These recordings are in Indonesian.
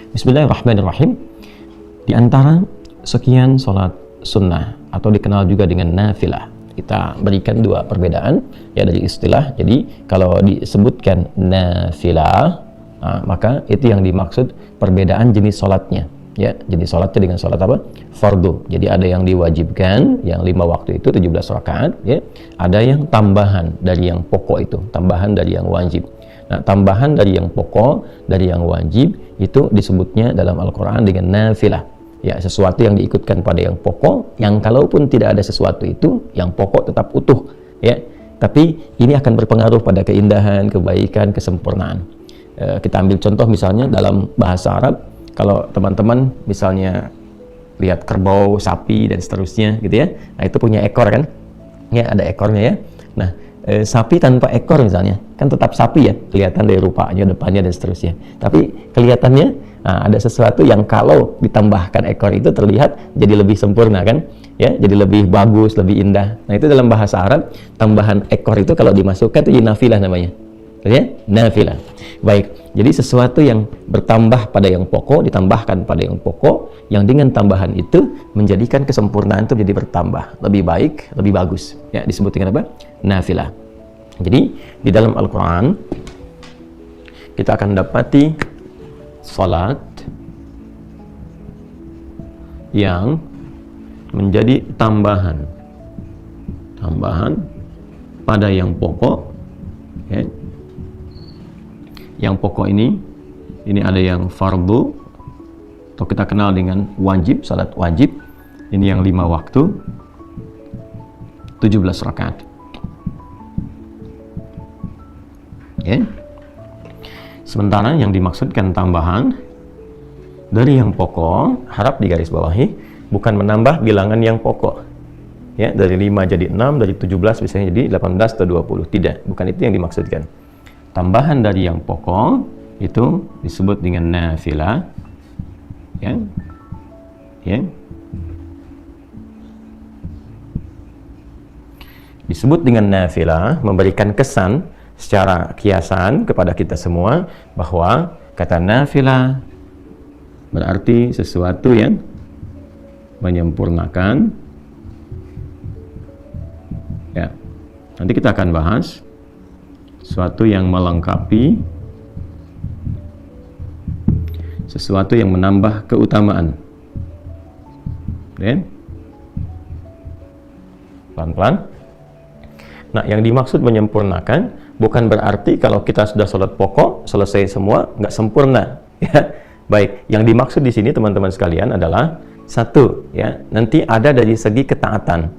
Bismillahirrahmanirrahim. Di antara sekian sholat sunnah atau dikenal juga dengan nafilah, kita berikan dua perbedaan ya dari istilah. Jadi kalau disebutkan nafilah, maka itu yang dimaksud perbedaan jenis sholatnya ya. Jadi sholatnya dengan sholat apa? Fardu. Jadi ada yang diwajibkan, yang 5 waktu itu 17 rakaat ya. Ada yang tambahan dari yang pokok itu, tambahan dari yang wajib. Nah, tambahan dari yang pokok, dari yang wajib itu disebutnya dalam Al-Quran dengan nafilah ya, sesuatu yang diikutkan pada yang pokok, yang kalaupun tidak ada sesuatu itu, yang pokok tetap utuh ya, tapi ini akan berpengaruh pada keindahan, kebaikan, kesempurnaan. Kita ambil contoh misalnya dalam bahasa Arab, kalau teman-teman misalnya lihat kerbau, sapi dan seterusnya gitu ya, nah itu punya ekor kan ya, ada ekornya ya. Nah, sapi tanpa ekor misalnya kan tetap sapi ya, kelihatan dari rupanya, depannya dan seterusnya, tapi kelihatannya ada sesuatu yang kalau ditambahkan ekor itu terlihat jadi lebih sempurna kan ya, jadi lebih bagus, lebih indah. Nah, itu dalam bahasa Arab tambahan ekor itu kalau dimasukkan itu nafilah namanya ya, nafilah. Baik, jadi sesuatu yang bertambah pada yang pokok, ditambahkan pada yang pokok, yang dengan tambahan itu menjadikan kesempurnaan itu jadi bertambah, lebih baik, lebih bagus ya, disebut dengan apa? Nafilah. Jadi di dalam Al-Quran kita akan dapati salat yang menjadi tambahan pada yang pokok ya. Yang pokok ini ada yang fardu atau kita kenal dengan wajib, salat wajib. Ini yang 5 waktu 17 rakaat ya. Sementara yang dimaksudkan tambahan dari yang pokok, harap digarisbawahi, bukan menambah bilangan yang pokok ya, dari 5 jadi 6, dari 17 misalnya jadi 18 atau 20, tidak, bukan itu yang dimaksudkan. Tambahan dari yang pokok itu disebut dengan nafilah ya. Disebut dengan nafilah, memberikan kesan secara kiasan kepada kita semua bahwa kata nafilah berarti sesuatu yang menyempurnakan ya. Nanti kita akan bahas sesuatu yang melengkapi, sesuatu yang menambah keutamaan ya. Pelan-pelan. Nah, yang dimaksud menyempurnakan bukan berarti kalau kita sudah sholat pokok selesai semua nggak sempurna ya. Baik, yang dimaksud di sini teman-teman sekalian adalah satu ya, nanti ada dari segi ketaatan.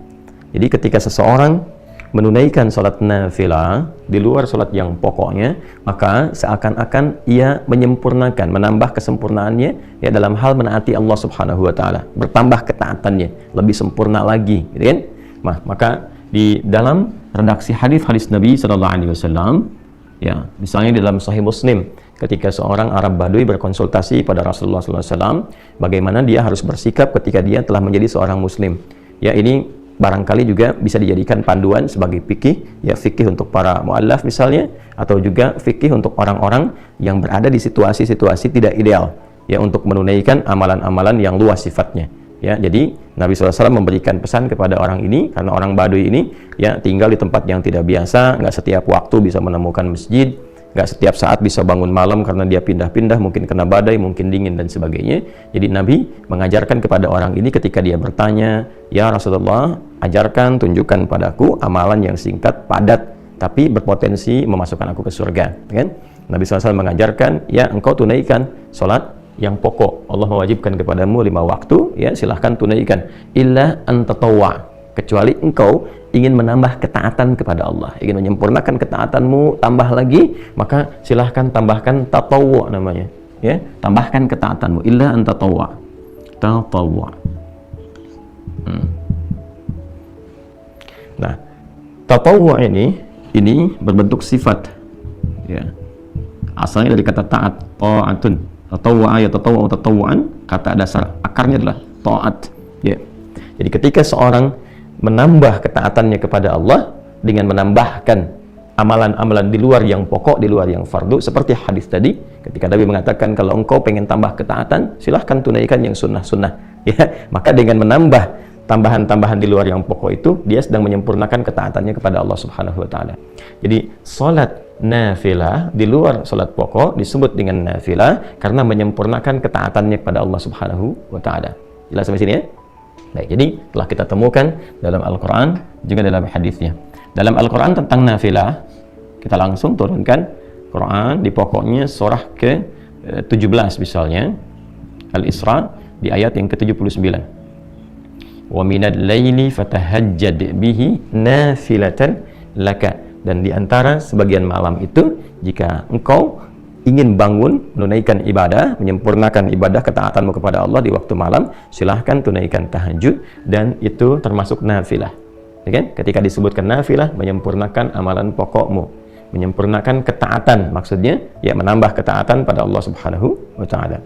Jadi ketika seseorang menunaikan sholat nafilah di luar sholat yang pokoknya, maka seakan-akan ia menyempurnakan, menambah kesempurnaannya ya dalam hal menaati Allah Subhanahu wa Ta'ala, bertambah ketaatannya, lebih sempurna lagi gitu kan. Nah, maka di dalam redaksi hadis-hadis Nabi Sallallahu Alaihi Wasallam ya, misalnya di dalam Sahih Muslim, ketika seorang Arab Badui berkonsultasi pada Rasulullah Sallallahu Alaihi Wasallam bagaimana dia harus bersikap ketika dia telah menjadi seorang Muslim ya, ini barangkali juga bisa dijadikan panduan sebagai fikih ya, fikih untuk para muallaf misalnya, atau juga fikih untuk orang-orang yang berada di situasi-situasi tidak ideal ya, untuk menunaikan amalan-amalan yang luas sifatnya ya. Jadi Nabi SAW memberikan pesan kepada orang ini, karena orang Baduy ini ya tinggal di tempat yang tidak biasa, nggak setiap waktu bisa menemukan masjid, nggak setiap saat bisa bangun malam karena dia pindah-pindah, mungkin kena badai, mungkin dingin dan sebagainya. Jadi Nabi mengajarkan kepada orang ini ketika dia bertanya, ya Rasulullah, ajarkan, tunjukkan padaku amalan yang singkat, padat, tapi berpotensi memasukkan aku ke surga kan? Nabi SAW mengajarkan, ya engkau tunaikan sholat yang pokok, Allah mewajibkan kepadamu 5 waktu ya, silahkan tunaikan, illa antatawwa, kecuali engkau ingin menambah ketaatan kepada Allah, ingin menyempurnakan ketaatanmu, tambah lagi, maka silahkan tambahkan tatawwu namanya ya, tambahkan ketaatanmu, illa an tatawwa, Nah, tatawwu ini berbentuk sifat ya, asalnya dari kata taat, ta'atun, tatawwa ya, tatawwa tatawwan, kata dasar akarnya adalah taat ya. Jadi ketika seorang menambah ketaatannya kepada Allah dengan menambahkan amalan-amalan di luar yang pokok, di luar yang fardu, seperti hadis tadi ketika Nabi mengatakan kalau engkau pengen tambah ketaatan, silahkan tunaikan yang sunnah-sunnah, ya. Maka dengan menambah tambahan-tambahan di luar yang pokok itu, dia sedang menyempurnakan ketaatannya kepada Allah Subhanahu wa taala. Jadi salat nafilah di luar salat pokok disebut dengan nafilah karena menyempurnakan ketaatannya kepada Allah Subhanahu wa taala. Jelas sampai sini ya? Baik, jadi telah kita temukan dalam Al-Qur'an juga dalam hadisnya. Dalam Al-Quran tentang nafilah, kita langsung turunkan Quran di pokoknya surah ke-17 misalnya, Al-Isra di ayat yang ke-79. Wa minal laili fatahajjad bihi nafilatan laka. Dan di antara sebagian malam itu, jika engkau ingin bangun, menunaikan ibadah, menyempurnakan ibadah ketaatanmu kepada Allah di waktu malam, silahkan tunaikan tahajud, dan itu termasuk nafilah. Ya kan? Ketika disebutkan nafilah, menyempurnakan amalan pokokmu, menyempurnakan ketaatan, maksudnya ya menambah ketaatan pada Allah Subhanahu wa taala.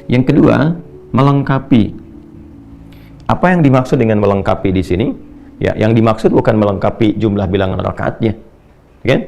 Yang kedua, melengkapi. Apa yang dimaksud dengan melengkapi di sini? Ya, yang dimaksud bukan melengkapi jumlah bilangan rakaatnya. Ya kan?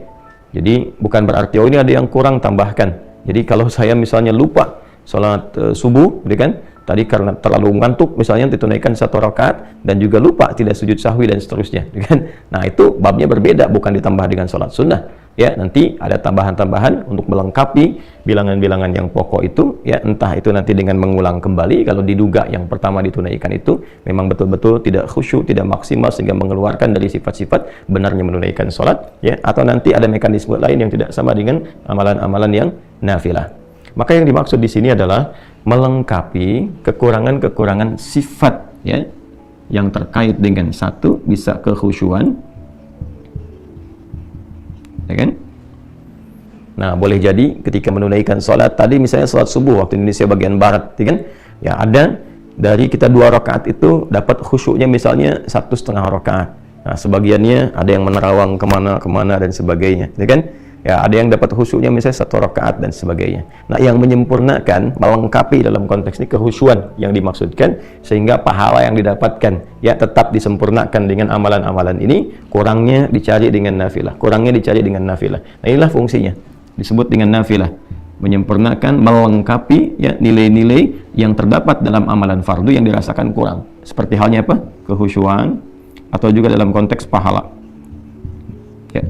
Jadi bukan berarti oh ini ada yang kurang, tambahkan. Jadi kalau saya misalnya lupa salat subuh, ya kan? Tadi karena terlalu ngantuk misalnya ditunaikan 1 rakaat dan juga lupa tidak sujud sahwi dan seterusnya, kan? Nah, itu babnya berbeda, bukan ditambah dengan sholat sunnah. Ya, nanti ada tambahan-tambahan untuk melengkapi bilangan-bilangan yang pokok itu, ya, entah itu nanti dengan mengulang kembali kalau diduga yang pertama ditunaikan itu memang betul-betul tidak khusyuk, tidak maksimal sehingga mengeluarkan dari sifat-sifat benarnya menunaikan sholat, ya, atau nanti ada mekanisme lain yang tidak sama dengan amalan-amalan yang nafilah. Maka yang dimaksud di sini adalah melengkapi kekurangan-kekurangan sifat, ya, yang terkait dengan satu bisa kekhusyuan, ya kan? Nah, boleh jadi ketika menunaikan sholat tadi misalnya sholat subuh waktu Indonesia bagian barat, ya kan? Ya, ada dari kita 2 rakaat itu dapat khusyuknya misalnya 1,5 rakaat. Nah, sebagiannya ada yang menerawang kemana-kemana dan sebagainya, ya kan? Ya, ada yang dapat khusyuknya misalnya 1 rakaat dan sebagainya. Nah, yang menyempurnakan, melengkapi dalam konteks ini kekhusyuan yang dimaksudkan, sehingga pahala yang didapatkan ya tetap disempurnakan dengan amalan-amalan ini, kurangnya dicari dengan nafilah, kurangnya dicari dengan nafilah. Nah, inilah fungsinya, disebut dengan nafilah, menyempurnakan, melengkapi ya nilai-nilai yang terdapat dalam amalan fardu yang dirasakan kurang. Seperti halnya apa? Kekhusyuan, atau juga dalam konteks pahala. Ya.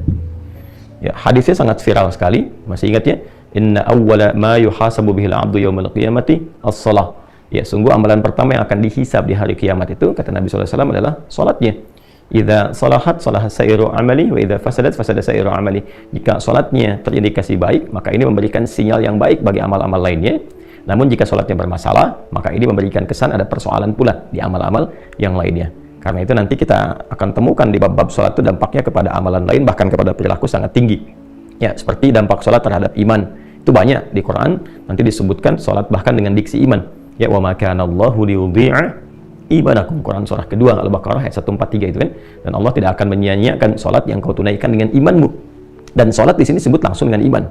Ya, hadisnya sangat viral sekali. Masih ingat ya? Inna awwala ma yuhasabu bihil abdu yawmal qiyamati as-shalah. Ya, sungguh amalan pertama yang akan dihisab di hari kiamat itu, kata Nabi SAW, adalah salatnya. Idza salahat salaha sa'iru amali wa idza fasadat fasada sa'iru amali. Jika salatnya terindikasi baik, maka ini memberikan sinyal yang baik bagi amal-amal lainnya. Namun jika salatnya bermasalah, maka ini memberikan kesan ada persoalan pula di amal-amal yang lainnya. Karena itu nanti kita akan temukan di bab-bab sholat itu dampaknya kepada amalan lain, bahkan kepada perilaku sangat tinggi. Ya, seperti dampak sholat terhadap iman. Itu banyak di Quran, nanti disebutkan sholat bahkan dengan diksi iman. Ya, wa ma kana Allahu liyudhi'a imanakum. Quran surah kedua Al-Baqarah ayat 143 itu kan. Dan Allah tidak akan menyia-nyiakan sholat yang kau tunaikan dengan imanmu. Dan sholat di sini disebut langsung dengan iman.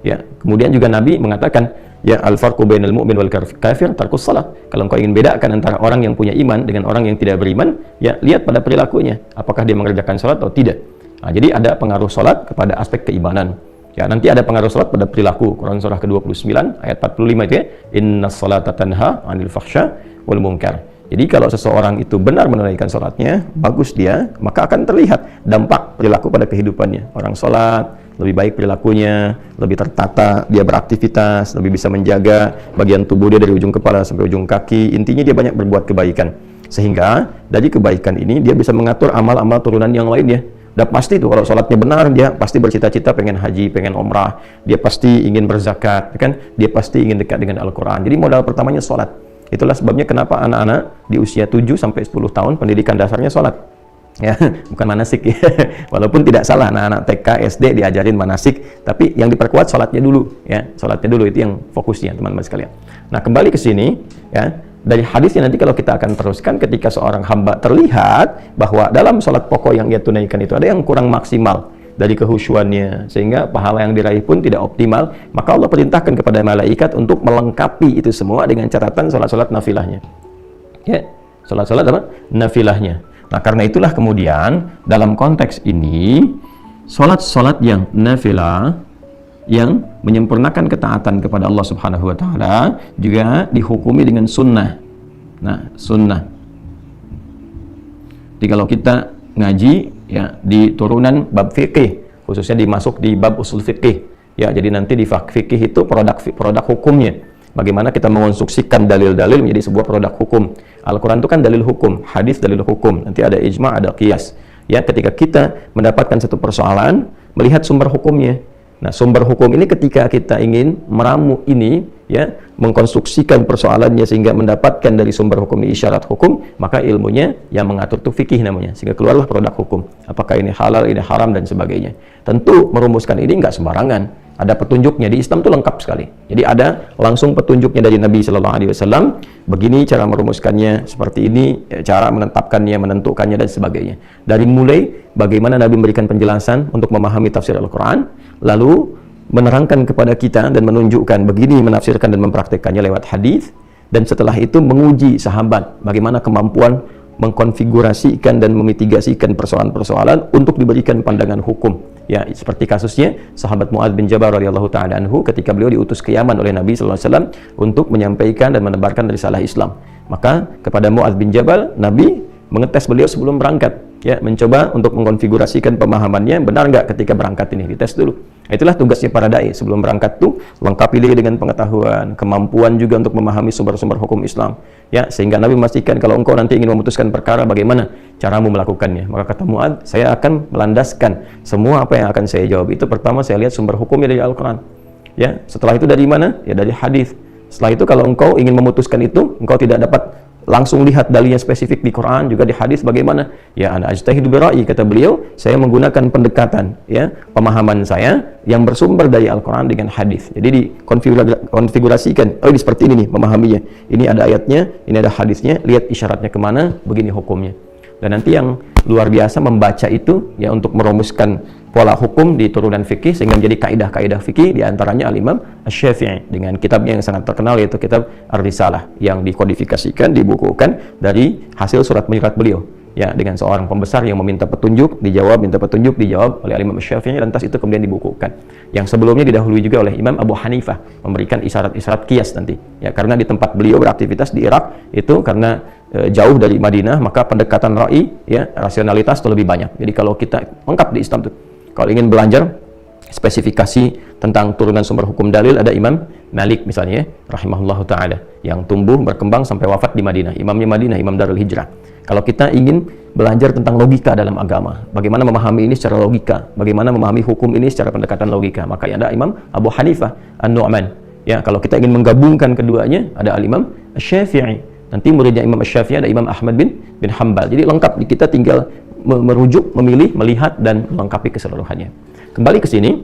Ya, kemudian juga Nabi mengatakan, ya al-farqu bainal mu'min wal kafir tarkus shalah. Kalau engkau ingin bedakan antara orang yang punya iman dengan orang yang tidak beriman, ya lihat pada perilakunya, apakah dia mengerjakan sholat atau tidak. Nah, jadi ada pengaruh sholat kepada aspek keimanan. Ya, nanti ada pengaruh sholat pada perilaku. Quran surah ke-29 ayat 45 itu ya, innas salata tanha 'anil fahsya wal munkar. Jadi kalau seseorang itu benar menunaikan sholatnya, bagus dia, maka akan terlihat dampak perilaku pada kehidupannya. Orang sholat lebih baik perilakunya, lebih tertata, dia beraktivitas, lebih bisa menjaga bagian tubuh dia dari ujung kepala sampai ujung kaki. Intinya dia banyak berbuat kebaikan. Sehingga dari kebaikan ini dia bisa mengatur amal-amal turunan yang lainnya. Udah pasti tuh kalau sholatnya benar, dia pasti bercita-cita pengen haji, pengen umrah, dia pasti ingin berzakat, kan? Dia pasti ingin dekat dengan Al-Quran. Jadi modal pertamanya sholat. Itulah sebabnya kenapa anak-anak di usia 7 sampai 10 tahun pendidikan dasarnya sholat. Ya, bukan manasik ya. Walaupun tidak salah anak-anak TK, SD diajarin manasik, tapi yang diperkuat sholatnya dulu ya. Sholatnya dulu itu yang fokusnya, teman-teman sekalian. Nah, kembali ke sini ya. Dari hadisnya nanti kalau kita akan teruskan, ketika seorang hamba terlihat bahwa dalam sholat pokok yang ia tunaikan itu ada yang kurang maksimal dari kehusyuannya, sehingga pahala yang diraih pun tidak optimal, maka Allah perintahkan kepada malaikat untuk melengkapi itu semua dengan catatan sholat-sholat nafilahnya. Ya, sholat-sholat apa? Nafilahnya. Nah, karena itulah kemudian dalam konteks ini Salat-salat yang nafilah, yang menyempurnakan ketaatan kepada Allah Subhanahu wa taala juga dihukumi dengan sunnah. Nah, sunnah. Jadi kalau kita ngaji ya di turunan bab fikih, khususnya dimasuk di bab usul fikih. Ya, jadi nanti di fikih itu produk hukumnya. Bagaimana kita mengonstruksikan dalil-dalil menjadi sebuah produk hukum. Al-Qur'an itu kan dalil hukum, hadis dalil hukum. Nanti ada ijma', ada qiyas. Ya, ketika kita mendapatkan satu persoalan, melihat sumber hukumnya. Nah, sumber hukum ini ketika kita ingin meramu ini, ya, mengkonstruksikan persoalannya sehingga mendapatkan dari sumber hukum ini isyarat hukum, maka ilmunya yang mengatur itu fikih namanya, sehingga keluarlah produk hukum. Apakah ini halal, ini haram, dan sebagainya. Tentu merumuskan ini nggak sembarangan. Ada petunjuknya, di Islam itu lengkap sekali. Jadi ada langsung petunjuknya dari Nabi Shallallahu Alaihi Wasallam. Begini cara merumuskannya, seperti ini cara menetapkannya, menentukannya, dan sebagainya. Dari mulai bagaimana Nabi memberikan penjelasan untuk memahami tafsir Al-Quran, lalu menerangkan kepada kita dan menunjukkan begini menafsirkan dan mempraktikkannya lewat hadis, dan setelah itu menguji sahabat bagaimana kemampuan mengkonfigurasikan dan memitigasikan persoalan-persoalan untuk diberikan pandangan hukum. Ya, seperti kasusnya sahabat Mu'adz bin Jabal radhiyallahu taala anhu ketika beliau diutus ke Yaman oleh Nabi sallallahu alaihi wasallam untuk menyampaikan dan menebarkan risalah Islam. Maka kepada Mu'adz bin Jabal, Nabi mengetes beliau sebelum berangkat, ya, mencoba untuk mengkonfigurasikan pemahamannya benar nggak ketika berangkat ini, dites dulu. Itulah tugasnya para dai sebelum berangkat tuh, lengkapi diri dengan pengetahuan, kemampuan juga untuk memahami sumber-sumber hukum Islam, ya, sehingga Nabi memastikan kalau engkau nanti ingin memutuskan perkara, bagaimana caramu melakukannya. Maka kata Mu'adz, saya akan melandaskan semua apa yang akan saya jawab itu, pertama saya lihat sumber hukumnya dari Al-Quran, ya, setelah itu dari mana? Ya, dari hadis. Setelah itu kalau engkau ingin memutuskan itu, engkau tidak dapat langsung lihat dalilnya spesifik di Quran, juga di hadis, bagaimana? Ya, ana ajtahidu bi ra'yi, kata beliau, saya menggunakan pendekatan, ya, pemahaman saya yang bersumber dari Al-Quran dengan hadis. Jadi dikonfigurasikan, oh ini seperti ini nih memahaminya. Ini ada ayatnya, ini ada hadisnya, lihat isyaratnya kemana, begini hukumnya. Dan nanti yang luar biasa membaca itu, ya, untuk merumuskan pola hukum di turunan fikih sehingga menjadi kaidah-kaidah fikih, diantaranya Al-Imam Asy-Syafi'i dengan kitabnya yang sangat terkenal yaitu kitab Ar-Risalah yang dikodifikasikan, dibukukan dari hasil surat menyurat beliau, ya, dengan seorang pembesar yang meminta petunjuk, dijawab, minta petunjuk, dijawab oleh Al-Imam Asy-Syafi'i, lantas itu kemudian dibukukan. Yang sebelumnya didahului juga oleh Imam Abu Hanifah memberikan isyarat-isyarat qiyas nanti, ya, karena di tempat beliau beraktivitas di Irak itu karena jauh dari Madinah, maka pendekatan ra'i, ya, rasionalitas itu lebih banyak. Jadi kalau kita lengkap di Islam tuh, kalau ingin belajar spesifikasi tentang turunan sumber hukum dalil, ada Imam Malik misalnya, rahimahullahu ta'ala, yang tumbuh berkembang sampai wafat di Madinah, imamnya Madinah, imam Darul Hijrah. Kalau kita ingin belajar tentang logika dalam agama, bagaimana memahami ini secara logika, bagaimana memahami hukum ini secara pendekatan logika, maka ada Imam Abu Hanifah An-Nu'man. Ya, kalau kita ingin menggabungkan keduanya, ada Al-Imam Asy-Syafi'i. Nanti muridnya Imam Asy-Syafi'i ada Imam Ahmad bin Hanbal. Jadi lengkap, kita tinggal merujuk, memilih, melihat, dan melengkapi keseluruhannya. Kembali ke sini,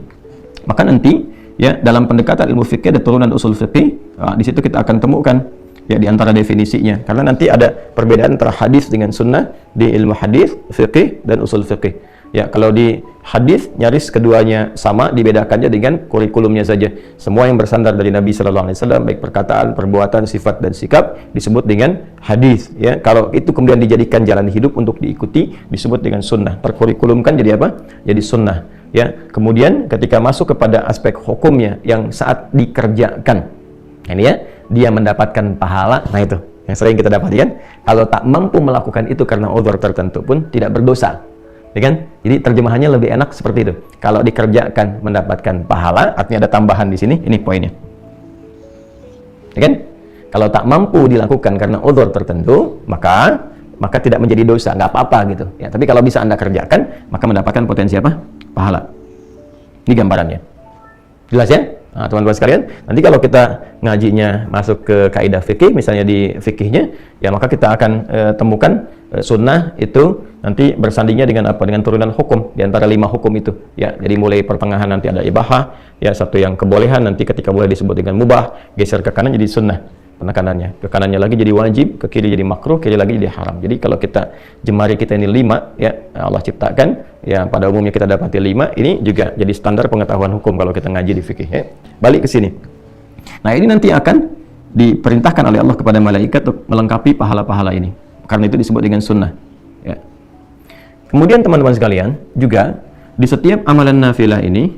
maka nanti, ya, dalam pendekatan ilmu fikih ada turunan usul fikih. Di situ kita akan temukan, ya, di antara definisinya. Karena nanti ada perbedaan antara hadis dengan sunnah di ilmu hadis, fikih, dan usul fikih. Ya, kalau di hadis nyaris keduanya sama, dibedakannya dengan kurikulumnya saja. Semua yang bersandar dari Nabi Sallallahu Alaihi Wasallam, baik perkataan, perbuatan, sifat, dan sikap, disebut dengan hadis. Ya, kalau itu kemudian dijadikan jalan hidup untuk diikuti, disebut dengan sunnah. Terkurikulumkan jadi apa? Jadi sunnah. Ya, kemudian ketika masuk kepada aspek hukumnya yang saat dikerjakan, ini ya, dia mendapatkan pahala. Nah itu yang sering kita dapatkan. Kalau tak mampu melakukan itu karena uzur tertentu pun tidak berdosa. Ya kan? Jadi terjemahannya lebih enak seperti itu. Kalau dikerjakan mendapatkan pahala, artinya ada tambahan di sini. Ini poinnya. Ya kan? Kalau tak mampu dilakukan karena uzur tertentu, maka tidak menjadi dosa, nggak apa-apa gitu. Ya, tapi kalau bisa Anda kerjakan, maka mendapatkan potensi apa? Pahala. Ini gambarannya. Jelas ya? Nah, teman-teman sekalian, nanti kalau kita ngajinya masuk ke kaidah fikih, misalnya di fikihnya, ya, maka kita akan temukan sunnah itu nanti bersandingnya dengan apa? Dengan turunan hukum di antara 5 hukum itu. Ya, jadi mulai pertengahan nanti ada ibahah, ya, satu yang kebolehan, nanti ketika boleh disebut dengan mubah, geser ke kanan jadi sunnah. Penekanannya ke kanannya lagi jadi wajib, ke kiri jadi makruh, kiri lagi jadi haram. Jadi kalau kita jemari kita ini 5, ya, Allah ciptakan, ya, pada umumnya kita dapati 5, ini juga jadi standar pengetahuan hukum kalau kita ngaji di fikih, ya. Balik ke sini. Nah, ini nanti akan diperintahkan oleh Allah kepada malaikat untuk melengkapi pahala-pahala ini. Karena itu disebut dengan sunnah, ya. Kemudian teman-teman sekalian, juga di setiap amalan nafilah ini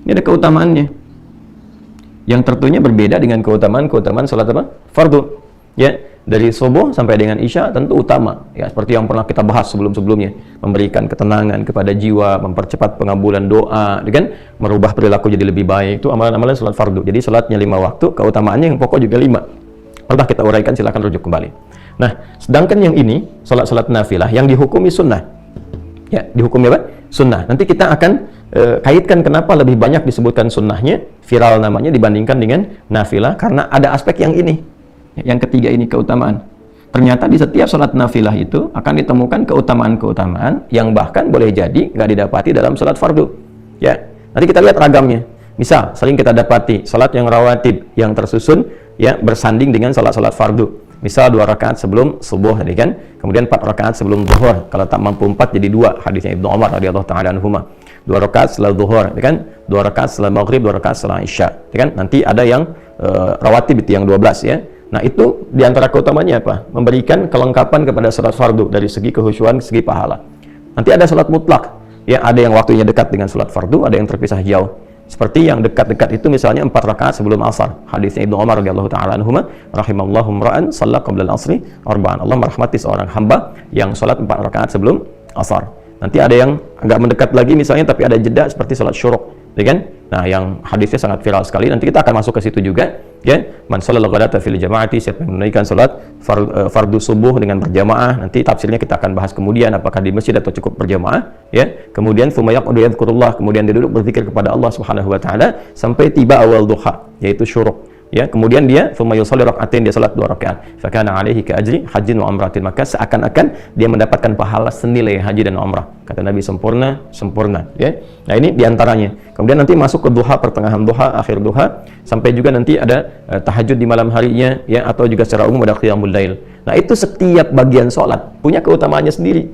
ada keutamaannya. Yang tentunya berbeda dengan keutamaan salat apa? Fardu. Ya, dari subuh sampai dengan isya tentu utama. Ya, seperti yang pernah kita bahas sebelum-sebelumnya, memberikan ketenangan kepada jiwa, mempercepat pengabulan doa, kan? Merubah perilaku jadi lebih baik. Itu amalan-amalan salat fardu. Jadi salatnya 5 waktu, keutamaannya yang pokok juga 5. Pernah kita uraikan, silakan rujuk kembali. Nah, sedangkan yang ini salat-salat nafilah yang dihukumi sunnah. Ya, dihukumi apa? Sunnah. Nanti kita akan kaitkan kenapa lebih banyak disebutkan sunnahnya, viral namanya dibandingkan dengan nafilah, karena ada aspek yang ini. Yang ketiga ini keutamaan. Ternyata di setiap salat nafilah itu akan ditemukan keutamaan-keutamaan yang bahkan boleh jadi nggak didapati dalam salat fardu. Ya, nanti kita lihat ragamnya. Misal, sering kita dapati salat yang rawatib, yang tersusun, ya, bersanding dengan salat-salat fardu. Misal 2 rakaat sebelum subuh tadi kan, kemudian 4 rakaat sebelum zuhur. Kalau tak mampu 4 jadi 2, hadisnya Ibnu Umar radhiyallahu taala anhuma. 2 rakaat setelah zuhur, kan? 2 rakaat setelah maghrib, 2 rakaat setelah isya, kan? Nanti ada yang rawatib itu yang 12 ya. Nah, itu diantara keutamanya apa? Memberikan kelengkapan kepada salat fardu dari segi kehusyuan, segi pahala. Nanti ada salat mutlak, ya, ada yang waktunya dekat dengan salat fardu, ada yang terpisah jauh. Seperti yang dekat-dekat itu misalnya 4 rakaat sebelum asar. Hadisnya Ibnu Umar radhiyallahu taala anhuma, rahimallahu imra'an shalla qabla al-asri arba'an. Allah merahmati seorang hamba yang salat 4 rakaat sebelum asar. Nanti ada yang agak mendekat lagi misalnya tapi ada jeda seperti salat syuruk, ya kan? Nah, yang hadisnya sangat viral sekali, nanti kita akan masuk ke situ juga, ya. Man shallal ghadata fil jama'ati, siapa yang menunaikan salat fardu subuh dengan berjamaah, nanti tafsirnya kita akan bahas kemudian apakah di masjid atau cukup berjamaah, ya. Kemudian tsumma yaqudu yadhkurullah, kemudian dia duduk berzikir kepada Allah Subhanahu wa taala sampai tiba awal duha, yaitu syuruk. Ya, kemudian dia tsumma yusalli rak'atain, dia salat 2 rakaat. Fa kana 'alaihi ka ajri hajjin wa umratin, maka seakan-akan dia mendapatkan pahala senilai haji dan umrah. Kata Nabi, sempurna, ya. Nah, ini diantaranya. Kemudian nanti masuk ke duha, pertengahan duha, akhir duha, sampai juga nanti ada tahajud di malam harinya, ya, atau juga secara umum ada qiyamul lail. Nah, itu setiap bagian sholat punya keutamaannya sendiri.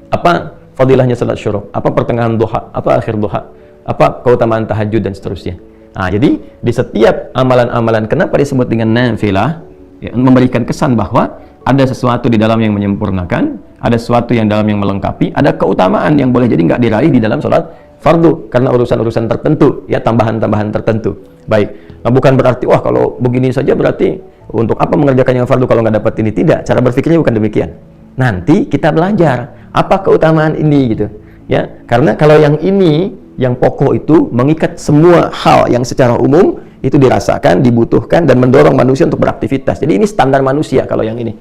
Apa fadilahnya salat syuruk? Apa pertengahan duha? Apa akhir duha? Apa keutamaan tahajud dan seterusnya? Nah, jadi di setiap amalan-amalan kenapa disebut dengan nafilah, ya, memberikan kesan bahwa ada sesuatu di dalam yang menyempurnakan, ada sesuatu yang dalam yang melengkapi, ada keutamaan yang boleh jadi nggak diraih di dalam sholat fardu karena urusan-urusan tertentu, ya, tambahan-tambahan tertentu. Baik, nah, bukan berarti wah kalau begini saja berarti untuk apa mengerjakan yang fardu kalau nggak dapat ini. Tidak, cara berpikirnya bukan demikian. Nanti kita belajar apa keutamaan ini gitu, ya, karena kalau yang ini yang pokok itu mengikat semua hal yang secara umum itu dirasakan, dibutuhkan, dan mendorong manusia untuk beraktivitas. Jadi ini standar manusia kalau yang ini.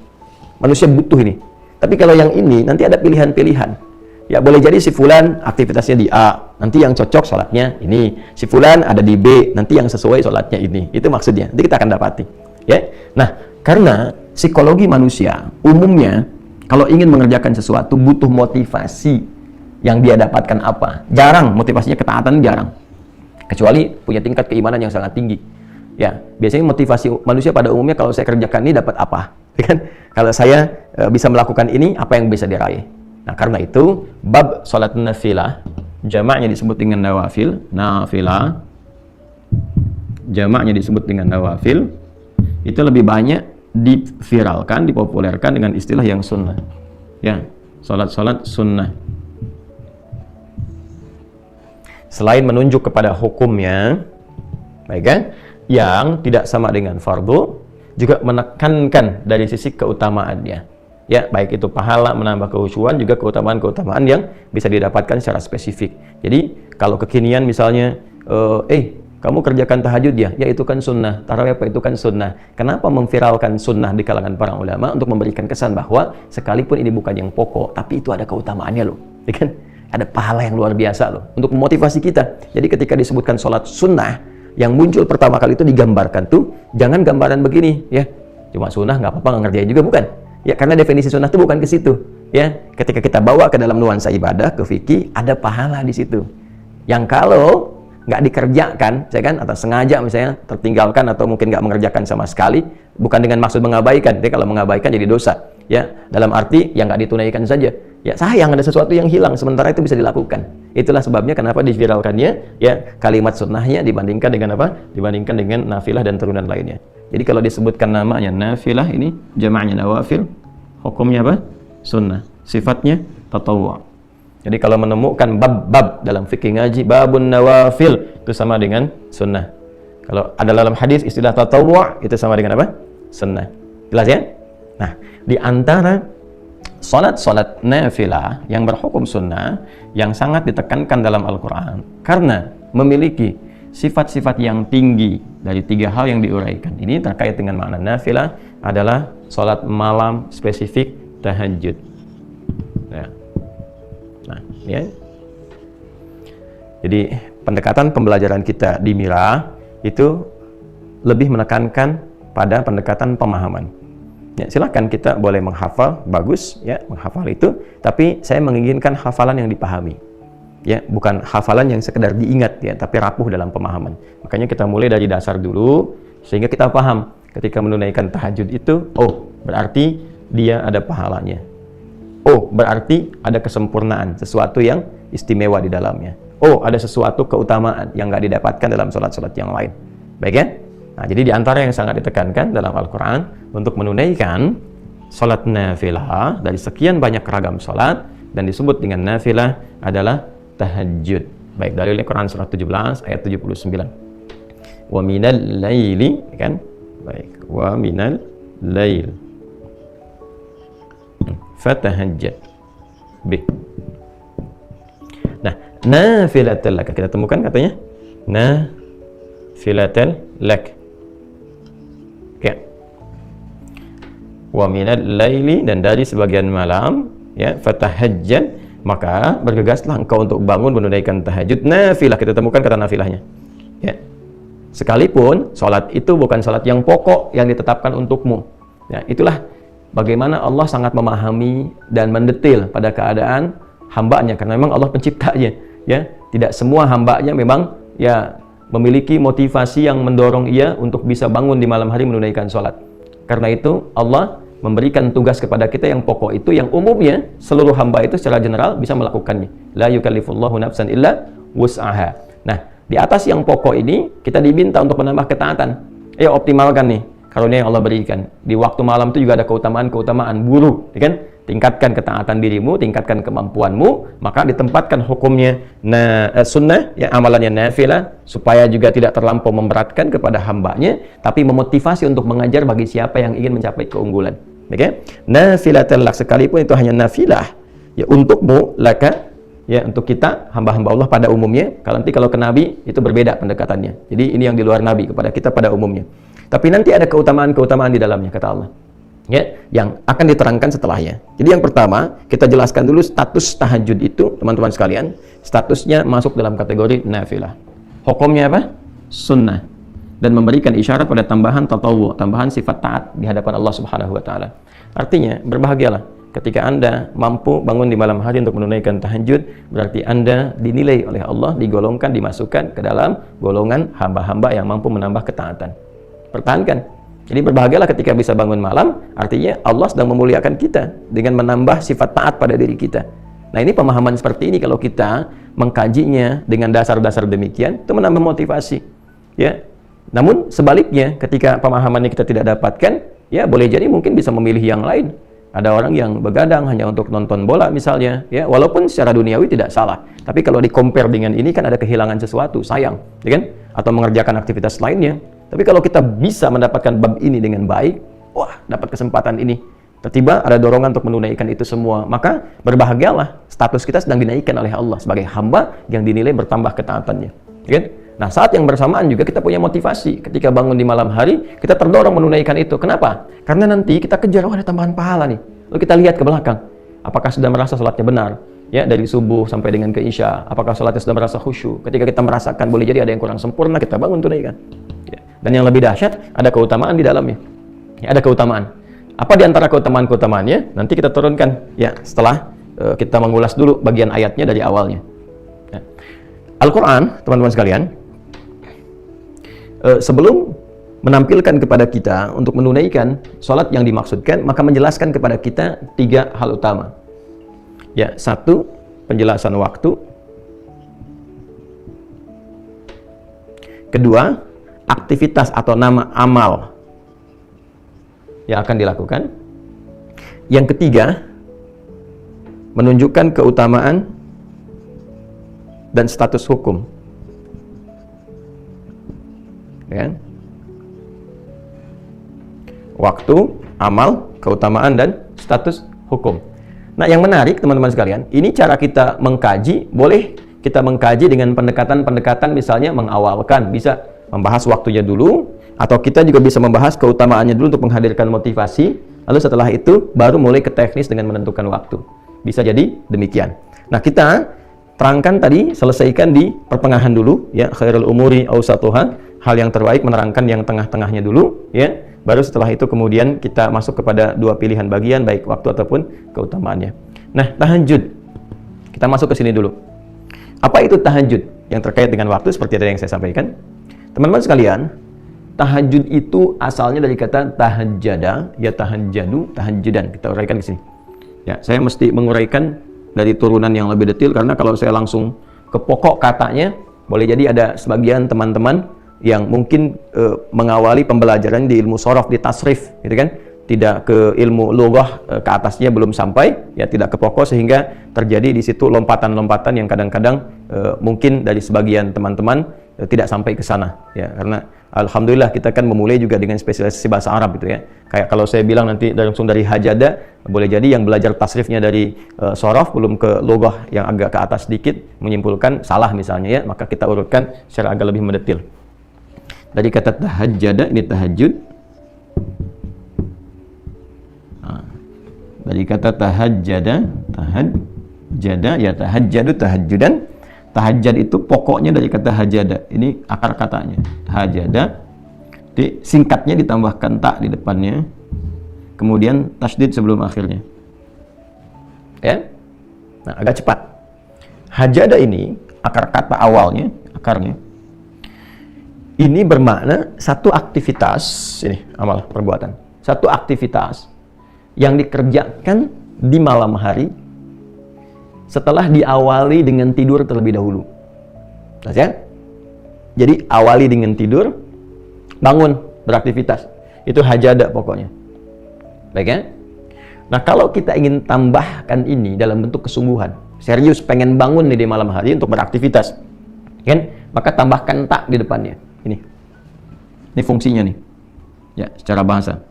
Manusia butuh ini. Tapi kalau yang ini, nanti ada pilihan-pilihan. Ya, boleh jadi si fulan aktivitasnya di A, nanti yang cocok sholatnya ini. Si fulan ada di B, nanti yang sesuai sholatnya ini. Itu maksudnya. Nanti kita akan dapati. Ya. Nah, karena psikologi manusia, umumnya, kalau ingin mengerjakan sesuatu, butuh motivasi. Yang dia dapatkan apa? Jarang, motivasinya ketaatan jarang. Kecuali punya tingkat keimanan yang sangat tinggi. Ya, biasanya motivasi manusia pada umumnya kalau saya kerjakan ini dapat apa? Kan? Kalau saya bisa melakukan ini, apa yang bisa diraih? Nah, karena itu bab salat nafilah, jamaknya disebut dengan nawafil, nafilah. Jamaknya disebut dengan nawafil. Itu lebih banyak diviralkan, dipopulerkan dengan istilah yang sunnah. Ya, salat-salat sunnah. Selain menunjuk kepada hukumnya, baik kan, yang tidak sama dengan fardu, juga menekankan dari sisi keutamaannya. Ya, baik itu pahala, menambah kehusyuan, juga keutamaan-keutamaan yang bisa didapatkan secara spesifik. Jadi, kalau kekinian misalnya, kamu kerjakan tahajud ya? Ya, itu kan sunnah. Tarawih apa? Itu kan sunnah. Kenapa memviralkan sunnah di kalangan para ulama? Untuk memberikan kesan bahwa sekalipun ini bukan yang pokok, tapi itu ada keutamaannya loh. Ya kan? Ada pahala yang luar biasa loh, untuk memotivasi kita. Jadi ketika disebutkan sholat sunnah, yang muncul pertama kali itu digambarkan tuh, jangan gambaran begini, ya, cuma sunnah nggak apa-apa nggak ngerjain juga, bukan. Ya, karena definisi sunnah itu bukan ke situ. Ya, ketika kita bawa ke dalam nuansa ibadah, ke fikih, ada pahala di situ. Yang kalau nggak dikerjakan, saya kan, atau sengaja misalnya tertinggalkan atau mungkin nggak mengerjakan sama sekali, bukan dengan maksud mengabaikan. Jadi kalau mengabaikan jadi dosa. Ya, dalam arti yang nggak ditunaikan saja. Ya, sayang ada sesuatu yang hilang, sementara itu bisa dilakukan. Itulah sebabnya kenapa diviralkannya, ya, kalimat sunnahnya dibandingkan dengan apa? Dibandingkan dengan nafilah dan turunan lainnya. Jadi kalau disebutkan namanya nafilah, ini jamaknya nawafil, hukumnya apa? Sunnah. Sifatnya tatawwu'. Jadi kalau menemukan bab-bab dalam fikih ngaji, babun nawafil, itu sama dengan sunnah. Kalau ada dalam hadis istilah tatawwu' itu sama dengan apa? Sunnah. Jelas ya? Nah, di antara salat nafilah yang berhukum sunnah yang sangat ditekankan dalam Al-Quran karena memiliki sifat-sifat yang tinggi dari 3 hal yang diuraikan. Ini terkait dengan makna nafilah adalah salat malam spesifik tahajud. Ya. Nah, ya. Jadi pendekatan pembelajaran kita di Mira itu lebih menekankan pada pendekatan pemahaman. Ya, silakan kita boleh menghafal, bagus ya, menghafal itu, tapi saya menginginkan hafalan yang dipahami. Ya, bukan hafalan yang sekedar diingat ya, tapi rapuh dalam pemahaman. Makanya kita mulai dari dasar dulu sehingga kita paham ketika menunaikan tahajud itu, oh, berarti dia ada pahalanya. Oh, berarti ada kesempurnaan, sesuatu yang istimewa di dalamnya. Oh, ada sesuatu keutamaan yang nggak didapatkan dalam sholat-sholat yang lain. Baik ya? Nah, jadi di antara yang sangat ditekankan dalam Al-Quran untuk menunaikan sholat nafilah dari sekian banyak ragam sholat dan disebut dengan nafilah adalah tahajud. Baik, dari Al-Quran surah 17 ayat 79. Wa minal laili, kan? Baik, wa minal lail fatahajjad bih. Nah, nafilatul lak kita temukan katanya nafilatul lak. Ya. Wa minal laili, dan dari sebagian malam ya, fatahajjad, maka bergegaslah engkau untuk bangun menunaikan tahajud. Nafilah kita temukan kata nafilahnya. Ya. Sekalipun salat itu bukan salat yang pokok yang ditetapkan untukmu. Ya, itulah bagaimana Allah sangat memahami dan mendetail pada keadaan hambanya, karena memang Allah penciptanya ya. Tidak semua hambanya memang ya memiliki motivasi yang mendorong ia untuk bisa bangun di malam hari menunaikan sholat. Karena itu Allah memberikan tugas kepada kita yang pokok itu, yang umumnya seluruh hamba itu secara general bisa melakukannya. La yukallifullahu nafsan illa wus'aha. Nah, di atas yang pokok ini kita diminta untuk menambah ketaatan. Ayo optimalkan nih karunia yang Allah berikan. Di waktu malam itu juga ada keutamaan-keutamaan buruk, ya kan? Tingkatkan ketaatan dirimu, tingkatkan kemampuanmu, maka ditempatkan hukumnya sunnah, ya, amalannya nafilah, supaya juga tidak terlampau memberatkan kepada hambanya, tapi memotivasi untuk mengajar bagi siapa yang ingin mencapai keunggulan. Okay? Nafilatul lak, sekalipun itu hanya nafilah, ya, untukmu, laka, ya, untuk kita hamba-hamba Allah pada umumnya. Kalau ke Nabi itu berbeda pendekatannya. Jadi ini yang di luar Nabi, kepada kita pada umumnya. Tapi nanti ada keutamaan-keutamaan di dalamnya, kata Allah. Ya, yang akan diterangkan setelahnya. Jadi yang pertama, kita jelaskan dulu status tahajud itu, teman-teman sekalian. Statusnya masuk dalam kategori nafilah. Hukumnya apa? Sunnah. Dan memberikan isyarat pada tambahan tatawwu, tambahan sifat taat di hadapan Allah Subhanahu wa taala. Artinya, berbahagialah ketika Anda mampu bangun di malam hari untuk menunaikan tahajud, berarti Anda dinilai oleh Allah, digolongkan, dimasukkan ke dalam golongan hamba-hamba yang mampu menambah ketaatan. Pertahankan. Jadi berbahagialah ketika bisa bangun malam, artinya Allah sedang memuliakan kita dengan menambah sifat taat pada diri kita. Nah, ini pemahaman seperti ini kalau kita mengkajinya dengan dasar-dasar demikian, itu menambah motivasi. Ya. Namun sebaliknya, ketika pemahamannya kita tidak dapatkan, ya boleh jadi mungkin bisa memilih yang lain. Ada orang yang begadang hanya untuk nonton bola misalnya, ya, walaupun secara duniawi tidak salah. Tapi kalau di-compare dengan ini kan ada kehilangan sesuatu, sayang, ya kan? Atau mengerjakan aktivitas lainnya. Tapi kalau kita bisa mendapatkan bab ini dengan baik, wah, dapat kesempatan ini. Tiba-tiba ada dorongan untuk menunaikan itu semua. Maka berbahagialah, status kita sedang dinaikkan oleh Allah sebagai hamba yang dinilai bertambah ketaatannya. Ya? Nah, saat yang bersamaan juga kita punya motivasi. Ketika bangun di malam hari, kita terdorong menunaikan itu. Kenapa? Karena nanti kita kejar, ada tambahan pahala nih. Lalu kita lihat ke belakang. Apakah sudah merasa sholatnya benar? Ya, dari subuh sampai dengan ke isya. Apakah sholatnya sudah merasa khusyuk? Ketika kita merasakan boleh jadi ada yang kurang sempurna, kita bangun tunaikan. Ya. Dan yang lebih dahsyat, ada keutamaan di dalamnya. Ya, ada keutamaan. Apa di antara keutamaan-keutamaannya? Nanti kita turunkan ya setelah kita mengulas dulu bagian ayatnya dari awalnya. Ya. Al-Quran, teman-teman sekalian, sebelum menampilkan kepada kita untuk menunaikan sholat yang dimaksudkan, maka menjelaskan kepada kita 3 hal utama. Ya, 1, penjelasan waktu. Kedua, aktivitas atau nama amal yang akan dilakukan. Yang ketiga, menunjukkan keutamaan dan status hukum. Ya. Waktu, amal, keutamaan, dan status hukum. Nah, yang menarik teman-teman sekalian, ini cara kita mengkaji. Boleh kita mengkaji dengan pendekatan-pendekatan, misalnya mengawalkan, bisa membahas waktunya dulu, atau kita juga bisa membahas keutamaannya dulu untuk menghadirkan motivasi, lalu setelah itu baru mulai ke teknis dengan menentukan waktu. Bisa jadi demikian. Nah, kita terangkan tadi, selesaikan di pertengahan dulu, ya, khairul umuri awsatuha, hal yang terbaik menerangkan yang tengah-tengahnya dulu, ya. Baru setelah itu kemudian kita masuk kepada dua pilihan bagian, baik waktu ataupun keutamaannya. Nah, tahajud. Kita masuk ke sini dulu. Apa itu tahajud? Yang terkait dengan waktu seperti tadi yang saya sampaikan. Teman-teman sekalian, tahajud itu asalnya dari kata tahajjada, ya tahajjadu, tahajjudan. Kita uraikan di sini. Ya, saya mesti menguraikan dari turunan yang lebih detail, karena kalau saya langsung ke pokok katanya, boleh jadi ada sebagian teman-teman yang mungkin mengawali pembelajaran di ilmu sorof, di tasrif, gitu kan, tidak ke ilmu lughah, ke atasnya belum sampai, ya tidak ke pokok, sehingga terjadi di situ lompatan-lompatan yang kadang-kadang mungkin dari sebagian teman-teman tidak sampai ke sana, ya, karena alhamdulillah kita kan memulai juga dengan spesialisasi bahasa Arab, gitu ya. Kayak kalau saya bilang nanti langsung dari hajada, boleh jadi yang belajar tasrifnya dari sorof belum ke lughah yang agak ke atas sedikit, menyimpulkan salah misalnya, ya, maka kita urutkan secara agak lebih mendetil. Dari kata tahajjada, ini tahajud. Nah, dari kata tahajjada, ya tahajjadu, tahajjudan. Tahajjad itu pokoknya dari kata hajada. Ini akar katanya. Tahajjada. Singkatnya ditambahkan tak di depannya. Kemudian tasdid sebelum akhirnya. Ya. Nah, agak cepat. Hajada ini akar kata awalnya, akarnya. Ini bermakna satu aktivitas, ini amal perbuatan, satu aktivitas yang dikerjakan di malam hari setelah diawali dengan tidur terlebih dahulu. Nah, ya? Jadi awali dengan tidur, bangun, beraktivitas. Itu hajada pokoknya. Baik ya? Nah, kalau kita ingin tambahkan ini dalam bentuk kesungguhan, serius pengen bangun nih di malam hari untuk beraktivitas, kan? Maka tambahkan tak di depannya. Ini fungsinya nih, ya, secara bahasa.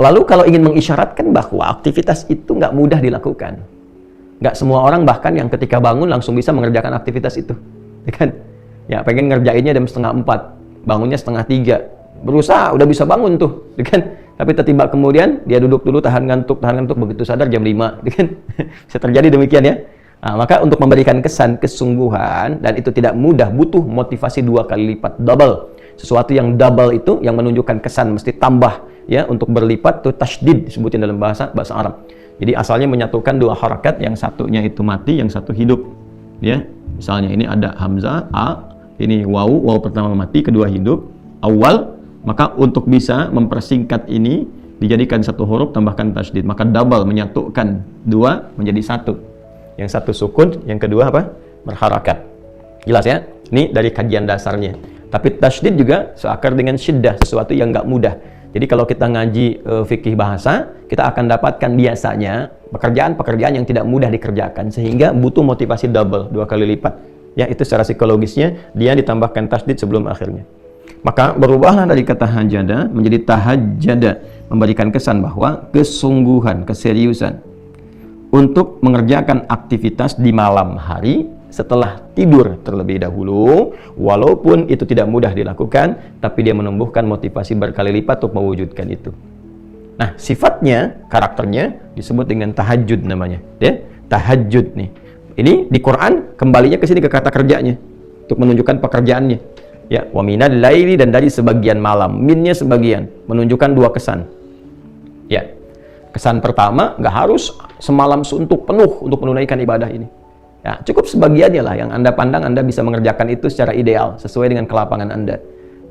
Lalu kalau ingin mengisyaratkan bahwa aktivitas itu nggak mudah dilakukan, nggak semua orang bahkan yang ketika bangun langsung bisa mengerjakan aktivitas itu, ya kan? Ya, pengen ngerjainnya jam 3:30, bangunnya 2:30, berusaha udah bisa bangun tuh, ya kan? Tapi tiba-tiba kemudian dia duduk dulu, tahan ngantuk, begitu sadar jam 5, ya kan? Bisa terjadi demikian, ya. Nah, maka untuk memberikan kesan kesungguhan, dan itu tidak mudah, butuh motivasi 2 kali lipat, double. Sesuatu yang double itu yang menunjukkan kesan mesti tambah, ya, untuk berlipat tuh tasydid disebutin dalam bahasa Arab. Jadi asalnya menyatukan 2 harakat, yang satunya itu mati, yang satu hidup, ya. Misalnya ini ada hamzah a, ini waw pertama mati, kedua hidup, awal, maka untuk bisa mempersingkat ini dijadikan satu huruf tambahkan tasydid, maka double, menyatukan 2 menjadi 1. Yang satu sukun, yang kedua apa? Berharakat. Jelas ya? Ini dari kajian dasarnya. Tapi tasydid juga seakar dengan syiddah, sesuatu yang nggak mudah. Jadi kalau kita ngaji fikih bahasa, kita akan dapatkan biasanya pekerjaan-pekerjaan yang tidak mudah dikerjakan, sehingga butuh motivasi double, 2 kali lipat. Ya, itu secara psikologisnya, dia ditambahkan tasydid sebelum akhirnya. Maka berubahlah dari kata hajada menjadi tahajjada, memberikan kesan bahwa kesungguhan, keseriusan untuk mengerjakan aktivitas di malam hari setelah tidur terlebih dahulu, walaupun itu tidak mudah dilakukan, tapi dia menumbuhkan motivasi berkali lipat untuk mewujudkan itu. Nah, sifatnya, karakternya disebut dengan tahajud namanya, ya. Tahajud nih. Ini di Quran kembalinya ke sini ke kata kerjanya untuk menunjukkan pekerjaannya. Ya, wa minal laili, dan dari sebagian malam. Minnya sebagian, menunjukkan 2 kesan. Ya. Kesan pertama, nggak harus semalam suntuk penuh untuk menunaikan ibadah ini. Ya, cukup sebagiannya lah yang Anda pandang Anda bisa mengerjakan itu secara ideal, sesuai dengan kelapangan Anda.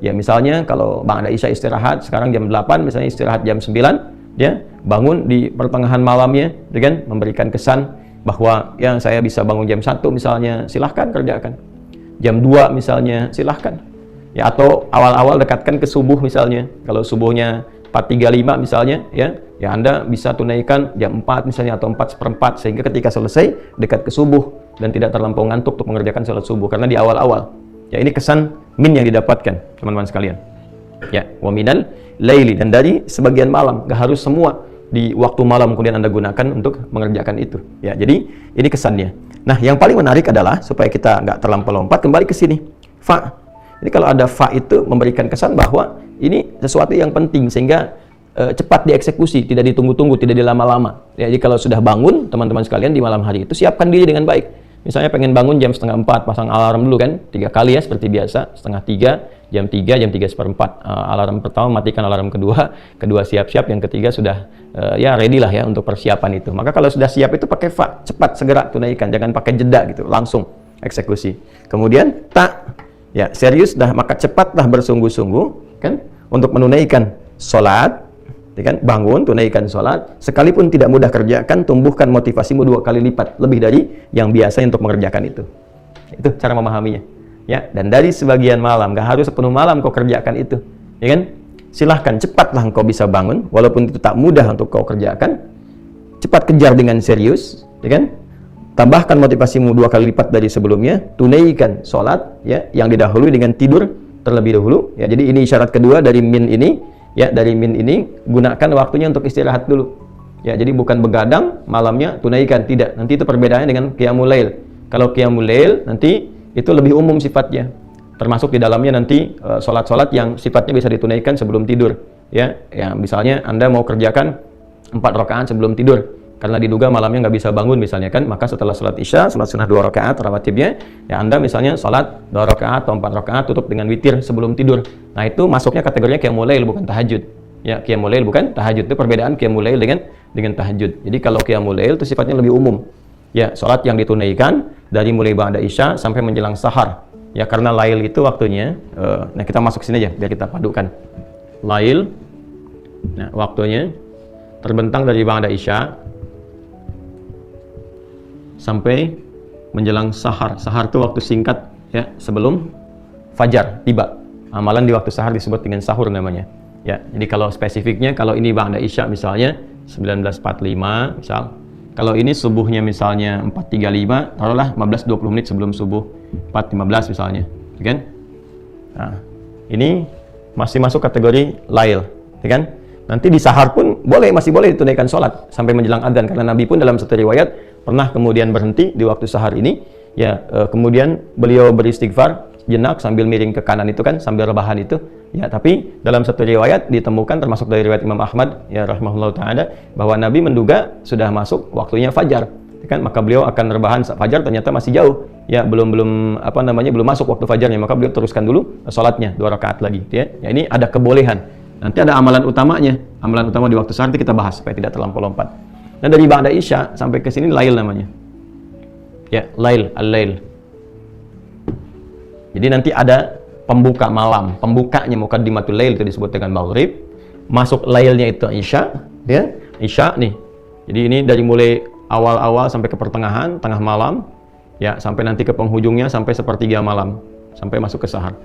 Ya, misalnya kalau Bang Anda Isya istirahat, sekarang jam 8, misalnya istirahat jam 9, ya, bangun di pertengahan malamnya, dengan memberikan kesan bahwa ya saya bisa bangun jam 1 misalnya, silahkan kerjakan. Jam 2 misalnya, silahkan. Ya, atau awal-awal dekatkan ke subuh misalnya. Kalau subuhnya 4:35 misalnya, ya Anda bisa tunaikan jam 4 misalnya, atau 4:15, sehingga ketika selesai dekat ke subuh, dan tidak terlampau ngantuk untuk mengerjakan salat subuh karena di awal-awal. Ya, ini kesan min yang didapatkan, teman-teman sekalian. Ya, wa minal laili, dan dari sebagian malam, gak harus semua di waktu malam kemudian Anda gunakan untuk mengerjakan itu. Ya, jadi ini kesannya. Nah, yang paling menarik adalah supaya kita nggak terlampau lompat, kembali ke sini. Fa. Jadi kalau ada fa itu memberikan kesan bahwa ini sesuatu yang penting sehingga cepat dieksekusi, tidak ditunggu-tunggu, tidak dilama-lama. Ya, jadi kalau sudah bangun, teman-teman sekalian di malam hari itu siapkan diri dengan baik. Misalnya pengen bangun jam 3:30, pasang alarm dulu kan, 3 kali ya seperti biasa, 2:30, jam 3, jam 3:15. Alarm pertama matikan, alarm kedua siap-siap, yang ketiga sudah ya ready lah ya untuk persiapan itu. Maka kalau sudah siap itu pakai fa, cepat segera tunaikan, jangan pakai jeda gitu, langsung eksekusi. Kemudian ta, ya serius dah, maka cepatlah bersungguh-sungguh kan untuk menunaikan sholat. Kan, bangun, tunaikan sholat, sekalipun tidak mudah kerjakan, tumbuhkan motivasimu 2 kali lipat, lebih dari yang biasa untuk mengerjakan itu. Itu cara memahaminya. Ya, dan dari sebagian malam, gak harus sepenuh malam kau kerjakan itu. Ya kan? Silahkan, cepatlah engkau bisa bangun, walaupun itu tak mudah untuk kau kerjakan. Cepat kejar dengan serius, ya kan? Tambahkan motivasimu 2 kali lipat dari sebelumnya, tunaikan sholat, ya, yang didahului dengan tidur terlebih dahulu. Ya, jadi ini isyarat kedua dari min ini. Ya, dari min ini gunakan waktunya untuk istirahat dulu. Ya, jadi bukan begadang malamnya tunaikan, tidak. Nanti itu perbedaannya dengan qiyamul lail. Kalau qiyamul lail nanti itu lebih umum sifatnya. Termasuk di dalamnya nanti sholat-sholat yang sifatnya bisa ditunaikan sebelum tidur. Ya, misalnya Anda mau kerjakan 4 rakaat sebelum tidur. Karena diduga malamnya nggak bisa bangun misalnya kan, maka setelah sholat isya, sholat sunnah 2 rakaat rawatibnya, ya Anda misalnya sholat 2 rakaat atau 4 rakaat tutup dengan witir sebelum tidur. Nah, itu masuknya kategorinya qiyamul lail, bukan tahajud. Ya, qiyamul lail bukan tahajud. Itu perbedaan qiyamul lail dengan tahajud. Jadi kalau qiyamul lail itu sifatnya lebih umum. Ya, sholat yang ditunaikan dari mulai ba'da isya sampai menjelang sahar. Ya, karena lail itu waktunya, nah kita masuk sini aja biar kita padukan. Lail, nah waktunya terbentang dari ba'da isya sampai menjelang sahar. Sahar itu waktu singkat ya sebelum fajar tiba. Amalan di waktu sahar disebut dengan sahur namanya. Ya, jadi kalau spesifiknya kalau ini ba'da isya misalnya 19.45 misal. Kalau ini subuhnya misalnya 4.35, taruhlah 15-20 menit sebelum subuh 4.15 misalnya, ya kan? Nah, ini masih masuk kategori lail, ya kan? Nanti di sahar pun masih boleh ditunaikan sholat sampai menjelang adzan, karena Nabi pun dalam satu riwayat pernah kemudian berhenti di waktu sahar ini, ya kemudian beliau beristighfar jenak sambil miring ke kanan itu kan, sambil rebahan itu, ya. Tapi dalam satu riwayat ditemukan, termasuk dari riwayat Imam Ahmad ya rahimahullah taala, bahwa Nabi menduga sudah masuk waktunya fajar, ya kan? Maka beliau akan rebahan fajar, ternyata masih jauh, ya belum masuk waktu fajarnya, maka beliau teruskan dulu sholatnya 2 rakaat lagi, ya. Ya, ini ada kebolehan. Nanti ada amalan utamanya. Amalan utama di waktu sahar kita bahas supaya tidak terlampau lompat. Nah, dari ba'da isya sampai ke sini lail namanya. Ya, lail, al-lail. Jadi nanti ada pembuka malam. Pembukanya muqaddimatul lail itu disebut dengan maghrib. Masuk lailnya itu isya, ya. Isya nih. Jadi ini dari mulai awal-awal sampai ke pertengahan, tengah malam, ya, sampai nanti ke penghujungnya sampai sepertiga malam, sampai masuk ke sahar.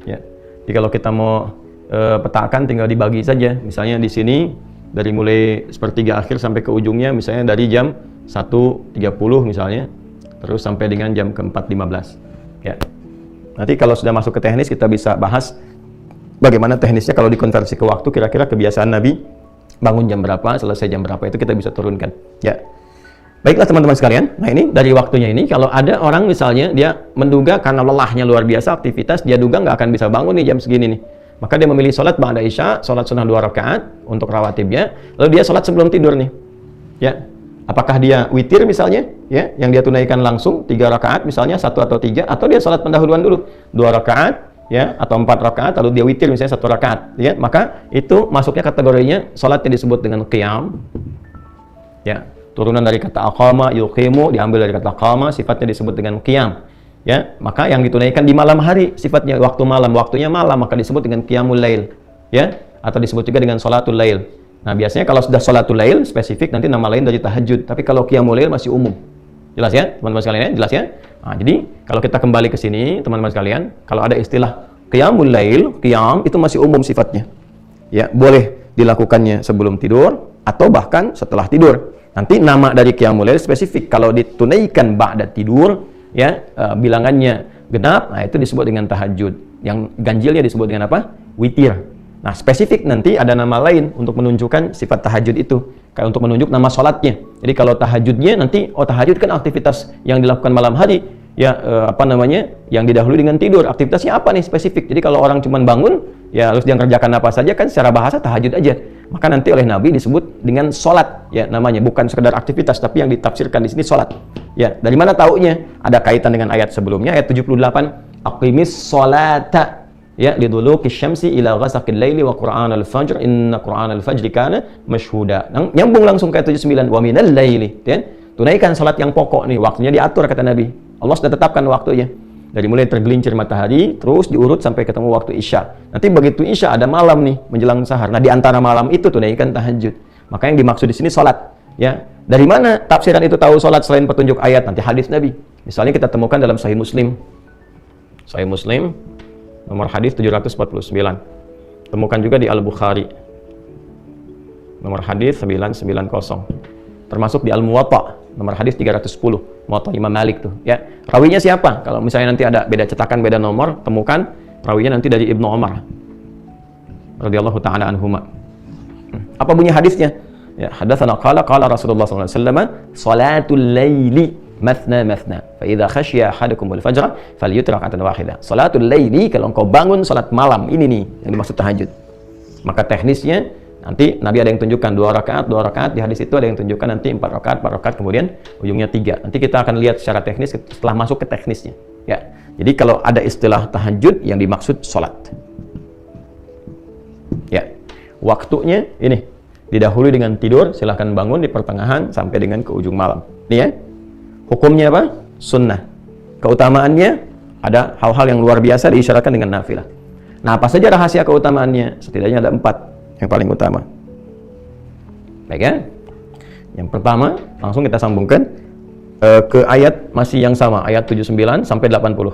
Ya. Jadi kalau kita mau petakan tinggal dibagi saja. Misalnya di sini dari mulai sepertiga akhir sampai ke ujungnya misalnya dari jam 1.30 misalnya terus sampai dengan jam ke-4.15. Ya. Nanti kalau sudah masuk ke teknis kita bisa bahas bagaimana teknisnya kalau dikonversi ke waktu, kira-kira kebiasaan Nabi bangun jam berapa, selesai jam berapa, itu kita bisa turunkan. Ya. Baiklah teman-teman sekalian. Nah, ini dari waktunya ini kalau ada orang misalnya dia menduga karena lelahnya luar biasa aktivitas, dia duga nggak akan bisa bangun nih jam segini nih. Maka dia memilih sholat ba'da isya, sholat sunnah 2 rakaat untuk rawatibnya, lalu dia sholat sebelum tidur nih. Ya, apakah dia witir misalnya, ya, yang dia tunaikan langsung 3 rakaat misalnya, 1 atau 3, atau dia sholat pendahuluan dulu 2 rakaat, ya, atau 4 rakaat, lalu dia witir misalnya 1 rakaat, ya, maka itu masuknya kategorinya sholat yang disebut dengan qiyam, ya, turunan dari kata aqama, yuqimu, diambil dari kata qama, sifatnya disebut dengan qiyam. Ya, maka yang ditunaikan di malam hari sifatnya waktu malam, waktunya malam, maka disebut dengan qiyamul lail, ya, atau disebut juga dengan sholatul lail. Nah, biasanya kalau sudah sholatul lail spesifik nanti nama lain dari tahajud, tapi kalau qiyamul lail masih umum. Jelas ya, teman-teman sekalian, ya? Jelas ya? Nah, jadi kalau kita kembali ke sini, teman-teman sekalian, kalau ada istilah qiyamul lail, qiyam itu masih umum sifatnya. Ya, boleh dilakukannya sebelum tidur atau bahkan setelah tidur. Nanti nama dari qiyamul lail spesifik. Kalau ditunaikan ba'da tidur, ya, bilangannya genap, nah itu disebut dengan tahajud. Yang ganjilnya disebut dengan apa? Witir. Nah, spesifik nanti ada nama lain untuk menunjukkan sifat tahajud itu. Kayak untuk menunjuk nama sholatnya. Jadi kalau tahajudnya nanti, tahajud kan aktivitas yang dilakukan malam hari, ya, yang didahului dengan tidur. Aktivitasnya apa nih spesifik? Jadi kalau orang cuma bangun, ya harus dia kerjakan apa saja, kan secara bahasa tahajud aja. Maka nanti oleh Nabi disebut dengan sholat, ya, namanya bukan sekedar aktivitas, tapi yang ditafsirkan di sini sholat. Ya, dari mana taunya? Ada kaitan dengan ayat sebelumnya, ayat 78. Aqimis sholata, ya, liduluki syamsi ila ghasaqil laili wa qur'anal fajr inna qur'anal fajri kana mashhuda. Nyambung langsung ke ayat 79, wa minal laili, ya. Tunaikan salat yang pokok nih, waktunya diatur kata Nabi. Allah sudah tetapkan waktunya. Dari mulai tergelincir matahari terus diurut sampai ketemu waktu Isya. Nanti begitu Isya ada malam nih menjelang sahar. Nah, di antara malam itu tunaikan tahajud. Maka yang dimaksud di sini salat, ya. Dari mana tafsiran itu tahu salat selain petunjuk ayat? Nanti hadis Nabi. Misalnya kita temukan dalam Sahih Muslim. Sahih Muslim nomor hadis 749. Temukan juga di Al-Bukhari. Nomor hadis 990. Termasuk di Al-Muwatta nomor hadis 310. Muwatta Imam Malik tuh, ya. Rawinya siapa? Kalau misalnya nanti ada beda cetakan, beda nomor, temukan rawinya nanti dari Ibnu Umar radhiyallahu taala anhuma. Apa bunyi hadisnya? Ya, hadatsana qala Rasulullah sallallahu alaihi wasallam, salatul laili mathna mathna. Fa idza khashiya ahadukumul fajr falyutir rak'atan wahidah. Salatul laili, kalau engkau bangun salat malam, ini nih yang dimaksud tahajud. Maka teknisnya nanti Nabi ada yang tunjukkan 2 rakaat, di hadis itu ada yang tunjukkan nanti 4 rakaat, kemudian ujungnya 3. Nanti kita akan lihat secara teknis setelah masuk ke teknisnya. Ya. Jadi kalau ada istilah tahajud yang dimaksud salat. Ya. Waktunya ini didahului dengan tidur, silahkan bangun di pertengahan sampai dengan ke ujung malam. Nih ya. Hukumnya apa? Sunnah. Keutamaannya ada hal-hal yang luar biasa diisyaratkan dengan nafilah. Nah, apa saja rahasia keutamaannya? Setidaknya ada 4 yang paling utama. Baik ya. Yang pertama, langsung kita sambungkan ke ayat masih yang sama, ayat 79 sampai 80.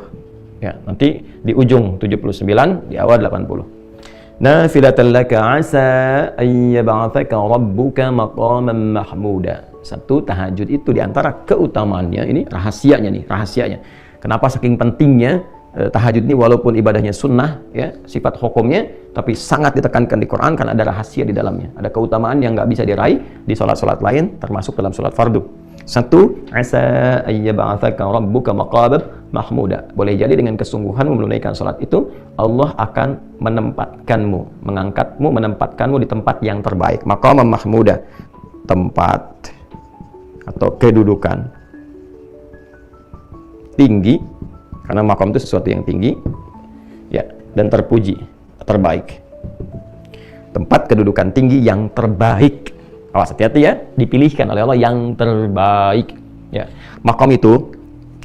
Ya, nanti di ujung 79, di awal 80. Nafilatan laka asa ay yab'atsaka rabbuka maqaman mahmuda. Satu, tahajud itu di antara keutamaannya, ini rahasianya. Kenapa saking pentingnya tahajud ini, walaupun ibadahnya sunnah, ya, sifat hukumnya, tapi sangat ditekankan di Quran karena ada rahasia di dalamnya. Ada keutamaan yang nggak bisa diraih di sholat-sholat lain, termasuk dalam sholat fardu. Satu, asa ayyab'atsaka rabbuka maqaman mahmuda. Boleh jadi dengan kesungguhan menunaikan sholat itu, Allah akan menempatkanmu di tempat yang terbaik. Maqaman mahmuda, tempat atau kedudukan tinggi, karena makom itu sesuatu yang tinggi, ya, dan terpuji, terbaik. Tempat kedudukan tinggi yang terbaik. Awas, hati-hati ya, dipilihkan oleh Allah yang terbaik. Ya, makom itu,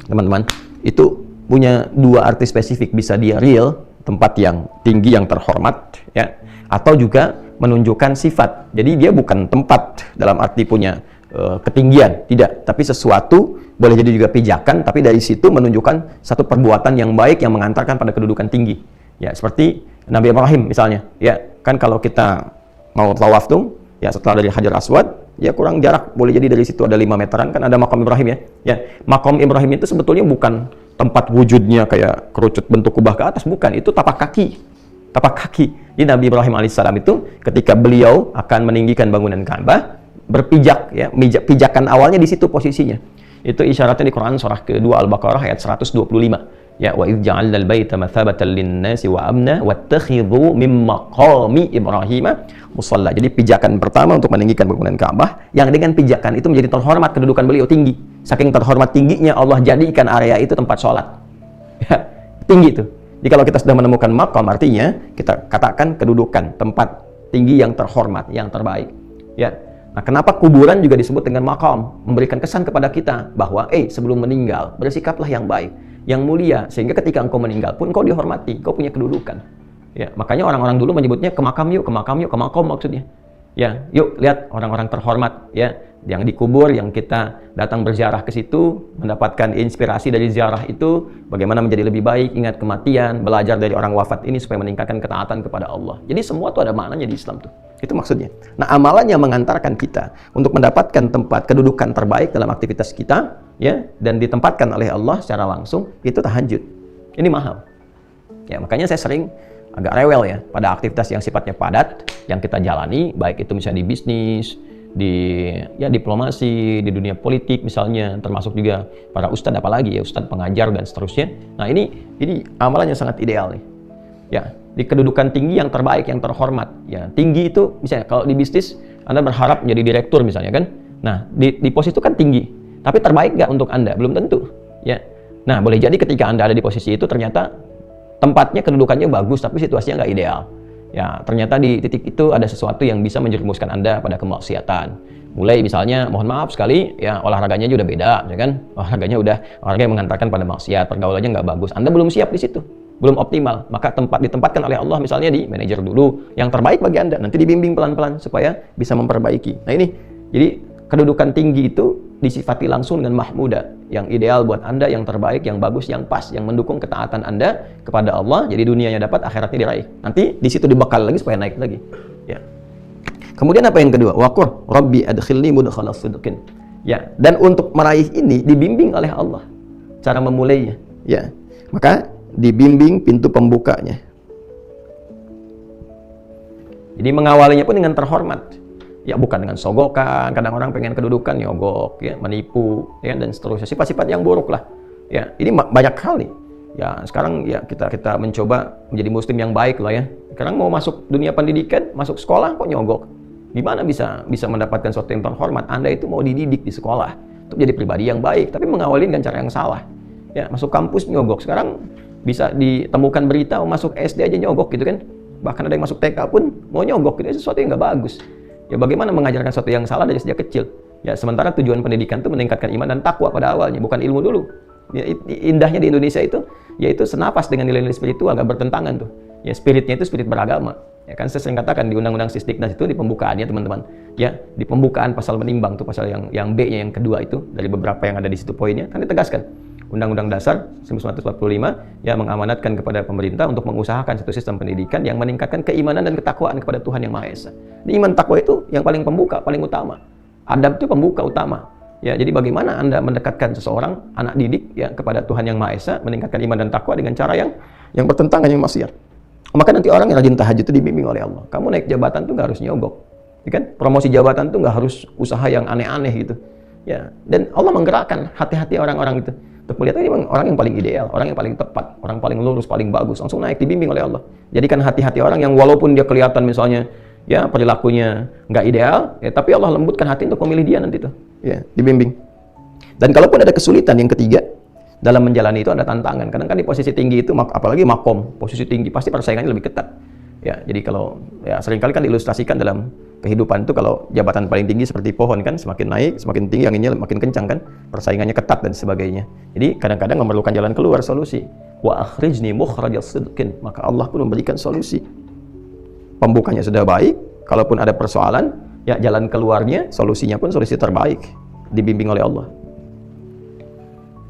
teman-teman, itu punya 2 arti spesifik. Bisa dia real, tempat yang tinggi, yang terhormat, ya, atau juga menunjukkan sifat. Jadi dia bukan tempat dalam arti punya ketinggian, tidak, tapi sesuatu, boleh jadi juga pijakan, tapi dari situ menunjukkan satu perbuatan yang baik yang mengantarkan pada kedudukan tinggi. Ya, seperti Nabi Ibrahim misalnya, ya, kan kalau kita mau tawaf tuh, ya, setelah dari Hajar Aswad, ya kurang jarak, boleh jadi dari situ ada 5 meteran, kan ada makom Ibrahim, ya. Ya, makom Ibrahim itu sebetulnya bukan tempat wujudnya kayak kerucut bentuk kubah ke atas, bukan, itu tapak kaki. Jadi Nabi Ibrahim alaihissalam itu ketika beliau akan meninggikan bangunan Ka'bah, berpijak, ya, pijakan awalnya di situ posisinya. Itu isyaratnya di Quran surah kedua Al-Baqarah ayat 125. Ya, wa idz ja'alna al-baita mathabatan lin-nasi wa amna wattakhidhu min maqami Ibrahim musalla. Jadi pijakan pertama untuk meninggikan bangunan Ka'bah, yang dengan pijakan itu menjadi terhormat, kedudukan beliau tinggi. Saking terhormat tingginya, Allah jadikan area itu tempat sholat. Ya, tinggi itu. Jadi kalau kita sudah menemukan maqam, artinya kita katakan kedudukan, tempat tinggi yang terhormat, yang terbaik. Ya. Nah, kenapa kuburan juga disebut dengan maqam? Memberikan kesan kepada kita bahwa, sebelum meninggal, bersikaplah yang baik, yang mulia, sehingga ketika engkau meninggal pun engkau dihormati, engkau punya kedudukan. Ya, makanya orang-orang dulu menyebutnya ke makam maksudnya. Ya, yuk lihat orang-orang terhormat, ya, yang dikubur, yang kita datang berziarah ke situ, mendapatkan inspirasi dari ziarah itu, bagaimana menjadi lebih baik, ingat kematian, belajar dari orang wafat ini supaya meningkatkan ketaatan kepada Allah. Jadi semua tuh ada maknanya di Islam tuh. Itu maksudnya. Nah, amalan yang mengantarkan kita untuk mendapatkan tempat kedudukan terbaik dalam aktivitas kita, ya, dan ditempatkan oleh Allah secara langsung, itu tahajud. Ini mahal. Ya, makanya saya sering agak rewel ya pada aktivitas yang sifatnya padat yang kita jalani, baik itu misalnya di bisnis, di diplomasi, di dunia politik misalnya, termasuk juga para ustadz, apalagi ya ustadz pengajar dan seterusnya. Nah, ini amalan yang sangat ideal nih. Ya, di kedudukan tinggi yang terbaik, yang terhormat. Ya, tinggi itu misalnya kalau di bisnis Anda berharap menjadi direktur misalnya kan. Nah, di posisi itu kan tinggi. Tapi terbaik nggak untuk Anda? Belum tentu. Ya. Nah, boleh jadi ketika Anda ada di posisi itu ternyata tempatnya, kedudukannya bagus tapi situasinya nggak ideal. Ya, ternyata di titik itu ada sesuatu yang bisa menjerumuskan Anda pada kemaksiatan. Mulai misalnya, mohon maaf sekali, ya olahraganya juga udah beda, ya kan? Olahraga yang mengantarkan pada maksiat, pergaulannya nggak bagus. Anda belum siap di situ, belum optimal. Maka ditempatkan oleh Allah misalnya di manajer dulu, yang terbaik bagi Anda. Nanti dibimbing pelan-pelan supaya bisa memperbaiki. Nah ini, jadi kedudukan tinggi itu disifati langsung dengan mahmuda, yang ideal buat Anda, yang terbaik, yang bagus, yang pas, yang mendukung ketaatan Anda kepada Allah. Jadi dunianya dapat, akhiratnya diraih. Nanti di situ dibekal lagi supaya naik lagi. Ya. Kemudian apa yang kedua? Waqur Rabbi adkhilni mudkhala sidqin. Ya, dan untuk meraih ini dibimbing oleh Allah cara memulainya. Ya. Maka dibimbing pintu pembukanya. Jadi mengawalinya pun dengan terhormat. Ya, bukan dengan sogokan. Kadang orang pengen kedudukan nyogok, ya, menipu, ya, dan seterusnya. Sifat-sifat yang buruk lah. Ya, ini banyak hal nih. Ya, sekarang ya kita mencoba menjadi muslim yang baik lah ya. Sekarang mau masuk dunia pendidikan, masuk sekolah kok nyogok. Gimana bisa mendapatkan sesuatu yang terhormat? Anda itu mau dididik di sekolah untuk jadi pribadi yang baik, tapi mengawali dengan cara yang salah. Ya, masuk kampus nyogok. Sekarang bisa ditemukan berita masuk SD aja nyogok gitu kan. Bahkan ada yang masuk TK pun mau nyogok, gitu. Sesuatu yang nggak bagus. Ya, bagaimana mengajarkan sesuatu yang salah dari sejak kecil? Ya, sementara tujuan pendidikan itu meningkatkan iman dan takwa pada awalnya, bukan ilmu dulu. Ya, indahnya di Indonesia itu, yaitu senapas dengan nilai-nilai spiritual, nggak bertentangan tuh. Ya, spiritnya itu spirit beragama. Ya kan, saya sering katakan di Undang-Undang Sisdiknas itu di pembukaannya teman-teman. Ya, di pembukaan pasal menimbang tuh, pasal yang B-nya yang kedua itu, dari beberapa yang ada di situ poinnya, kan ditegaskan. Undang-Undang Dasar 1945 ya mengamanatkan kepada pemerintah untuk mengusahakan satu sistem pendidikan yang meningkatkan keimanan dan ketakwaan kepada Tuhan Yang Maha Esa. Di iman takwa itu yang paling pembuka, paling utama. Adab itu pembuka utama. Ya, jadi bagaimana Anda mendekatkan seseorang anak didik ya kepada Tuhan Yang Maha Esa, meningkatkan iman dan takwa dengan cara yang bertentangan yang maksiat. Maka nanti orang yang rajin tahajud itu dibimbing oleh Allah. Kamu naik jabatan tuh nggak harus nyogok, ya kan? Promosi jabatan tuh nggak harus usaha yang aneh-aneh gitu. Ya, dan Allah menggerakkan hati-hati orang-orang itu untuk melihat ini orang yang paling ideal, orang yang paling tepat, orang paling lurus, paling bagus, langsung naik, dibimbing oleh Allah. Jadikan hati-hati orang yang walaupun dia kelihatan misalnya ya perilakunya nggak ideal, ya, tapi Allah lembutkan hati untuk memilih dia nanti tuh, ya, dibimbing. Dan kalaupun ada kesulitan yang ketiga dalam menjalani itu, ada tantangan. Kadang kan di posisi tinggi itu, apalagi makom, posisi tinggi pasti persaingannya lebih ketat. Ya, jadi kalau ya seringkali kan diilustrasikan dalam kehidupan itu, kalau jabatan paling tinggi seperti pohon kan, semakin naik, semakin tinggi anginnya makin kencang kan, persaingannya ketat dan sebagainya. Jadi kadang-kadang memerlukan jalan keluar, solusi. Wa akhrijni mukhrajas sidqin, maka Allah pun memberikan solusi. Pembukanya sudah baik, kalaupun ada persoalan, ya jalan keluarnya, solusinya pun solusi terbaik, dibimbing oleh Allah.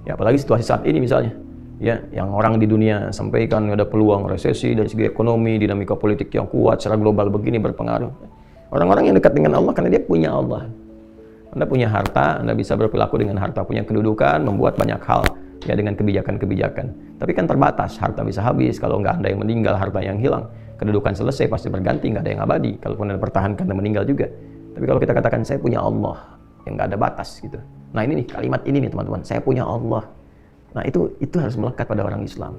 Ya, apalagi situasi saat ini misalnya. Ya, yang orang di dunia sampaikan ada peluang resesi dari segi ekonomi, dinamika politik yang kuat secara global begini berpengaruh. Orang-orang yang dekat dengan Allah karena dia punya Allah. Anda punya harta, Anda bisa berperilaku dengan harta, punya kedudukan, membuat banyak hal ya dengan kebijakan-kebijakan. Tapi kan terbatas, harta bisa habis, kalau nggak Anda yang meninggal, harta yang hilang. Kedudukan selesai, pasti berganti, nggak ada yang abadi. Kalaupun Anda pertahankan dan meninggal juga. Tapi kalau kita katakan saya punya Allah, yang nggak ada batas gitu. Nah ini nih, kalimat ini nih teman-teman, saya punya Allah. Nah itu harus melekat pada orang Islam.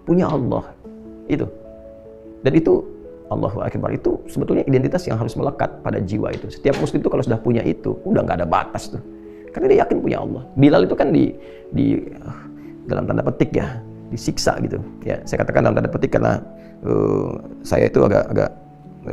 Punya Allah, itu. Dan itu, Allahu Akbar, itu sebetulnya identitas yang harus melekat pada jiwa itu. Setiap muslim itu kalau sudah punya itu, udah nggak ada batas tuh. Karena dia yakin punya Allah. Bilal itu kan di dalam tanda petik ya, disiksa gitu. Ya, saya katakan dalam tanda petik karena saya itu agak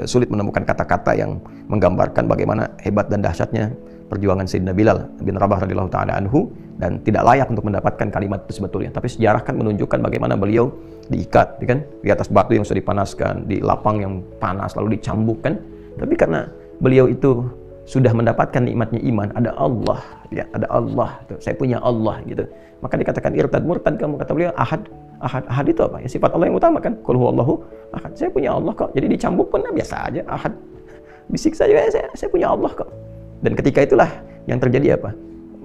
sulit menemukan kata-kata yang menggambarkan bagaimana hebat dan dahsyatnya perjuangan Sayyidina Bilal bin Rabah radhiyallahu ta'ala anhu, dan tidak layak untuk mendapatkan kalimat itu sebetulnya. Tapi sejarah kan menunjukkan bagaimana beliau diikat, kan, di atas batu yang sudah dipanaskan, di lapang yang panas, lalu dicambuk kan. Tapi karena beliau itu sudah mendapatkan nikmatnya iman, ada Allah, ya, ada Allah, tuh, saya punya Allah gitu. Maka dikatakan irtad murtad kamu, kata beliau ahad. Ahad itu apa? Ya, sifat Allah yang utama kan. Qul huwallahu ahad. Saya punya Allah kok. Jadi dicambuk pun biasa aja, ahad. disiksa juga, saya punya Allah kok. Dan ketika itulah yang terjadi apa?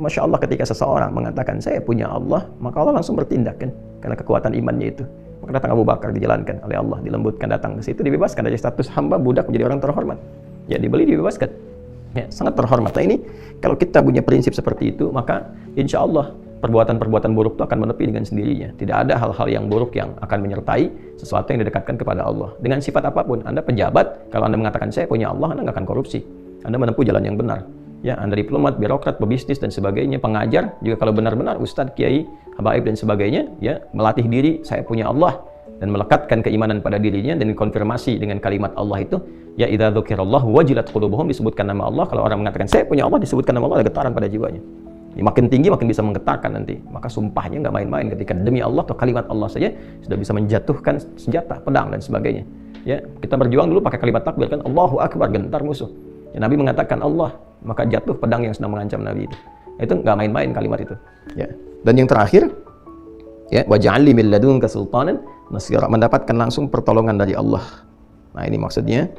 Masya Allah, ketika seseorang mengatakan saya punya Allah, maka Allah langsung bertindak kan, karena kekuatan imannya itu. Maka datang Abu Bakar, dijalankan oleh Allah, dilembutkan, datang ke situ, dibebaskan dari status hamba, budak menjadi orang terhormat. Ya, dibeli, dibebaskan. Ya, sangat terhormat. Nah ini, kalau kita punya prinsip seperti itu, maka insya Allah perbuatan-perbuatan buruk itu akan menepi dengan sendirinya. Tidak ada hal-hal yang buruk yang akan menyertai sesuatu yang didekatkan kepada Allah. Dengan sifat apapun, Anda pejabat, kalau Anda mengatakan saya punya Allah, Anda nggak akan korupsi. Anda menempuh jalan yang benar. Ya, Anda diplomat, birokrat, pebisnis dan sebagainya, pengajar, juga kalau benar-benar ustadz, kiai, habaib dan sebagainya, ya, melatih diri saya punya Allah dan melekatkan keimanan pada dirinya dan konfirmasi dengan kalimat Allah itu, ya idza dzukirallahu wajilat qulubuhum, disebutkan nama Allah. Kalau orang mengatakan saya punya Allah, disebutkan nama Allah, ada getaran pada jiwanya. Ini makin tinggi makin bisa menggetarkan nanti. Maka sumpahnya nggak main-main, ketika demi Allah atau kalimat Allah saja sudah bisa menjatuhkan senjata, pedang dan sebagainya. Ya, kita berjuang dulu pakai kalimat takbir kan, Allahu Akbar, gentar musuh. Ya, Nabi mengatakan Allah, maka jatuh pedang yang sedang mengancam Nabi itu. Itu nggak main-main kalimat itu. Ya. Dan yang terakhir, ya, waj'alni min ladunka sultanan nasira, mendapatkan langsung pertolongan dari Allah. Nah ini maksudnya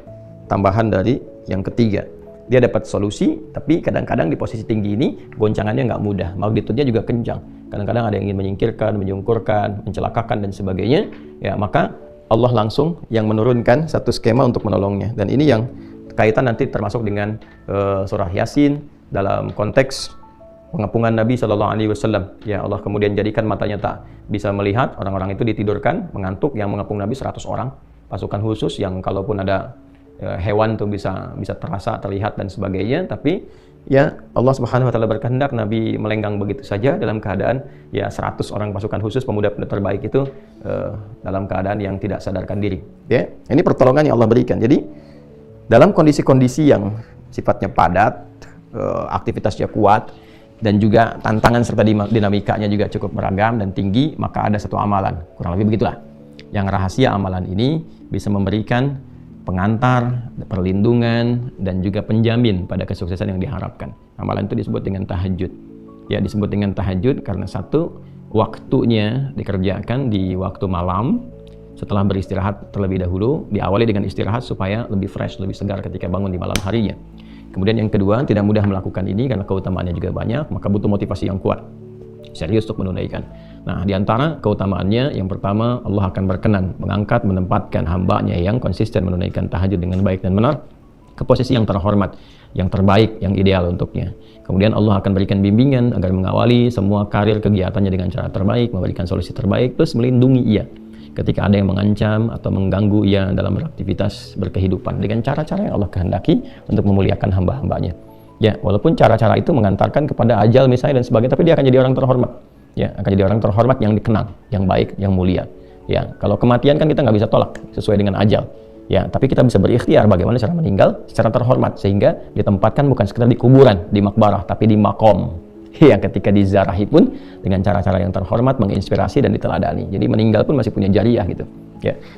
tambahan dari yang ketiga. Dia dapat solusi, tapi kadang-kadang di posisi tinggi ini goncangannya nggak mudah, magnitudenya juga kencang. Kadang-kadang ada yang ingin menyingkirkan, menyungkurkan, mencelakakan dan sebagainya. Ya, maka Allah langsung yang menurunkan satu skema untuk menolongnya. Dan ini yang kaitan nanti termasuk dengan surah Yasin dalam konteks pengepungan Nabi Shallallahu Alaihi Wasallam. Ya, Allah kemudian jadikan matanya tak bisa melihat, orang-orang itu ditidurkan, mengantuk. Yang mengepung Nabi 100 orang, pasukan khusus yang kalaupun ada hewan tuh bisa terasa, terlihat dan sebagainya. Tapi ya Allah Subhanahu Wa Taala berkehendak Nabi melenggang begitu saja dalam keadaan ya 100 orang pasukan khusus pemuda-pemuda terbaik itu dalam keadaan yang tidak sadarkan diri. Ya, ini pertolongan yang Allah berikan. Jadi dalam kondisi-kondisi yang sifatnya padat, aktivitasnya kuat, dan juga tantangan serta dinamikanya juga cukup beragam dan tinggi, maka ada satu amalan, kurang lebih begitulah, yang rahasia amalan ini bisa memberikan pengantar, perlindungan, dan juga penjamin pada kesuksesan yang diharapkan. Amalan itu disebut dengan tahajud. Ya, disebut dengan tahajud karena satu, waktunya dikerjakan di waktu malam, setelah beristirahat terlebih dahulu, diawali dengan istirahat supaya lebih fresh, lebih segar ketika bangun di malam harinya. Kemudian yang kedua, tidak mudah melakukan ini karena keutamaannya juga banyak, maka butuh motivasi yang kuat, serius untuk menunaikan. Nah, di antara keutamaannya, yang pertama, Allah akan berkenan mengangkat, menempatkan hambanya yang konsisten menunaikan tahajud dengan baik dan benar ke posisi yang terhormat, yang terbaik, yang ideal untuknya. Kemudian Allah akan berikan bimbingan agar mengawali semua karir kegiatannya dengan cara terbaik, memberikan solusi terbaik, plus melindungi ia ketika ada yang mengancam atau mengganggu ia dalam beraktivitas berkehidupan dengan cara-cara yang Allah kehendaki untuk memuliakan hamba-hambanya. Ya, walaupun cara-cara itu mengantarkan kepada ajal misalnya dan sebagainya, tapi dia akan jadi orang terhormat. Ya, akan jadi orang terhormat yang dikenal, yang baik, yang mulia. Ya, kalau kematian kan kita nggak bisa tolak sesuai dengan ajal. Ya, tapi kita bisa berikhtiar bagaimana cara meninggal secara terhormat, sehingga ditempatkan bukan sekedar di kuburan, di makbarah, tapi di makom. Ya, ketika dizarahi pun dengan cara-cara yang terhormat, menginspirasi dan diteladani. Jadi meninggal pun masih punya jariah gitu. Ya.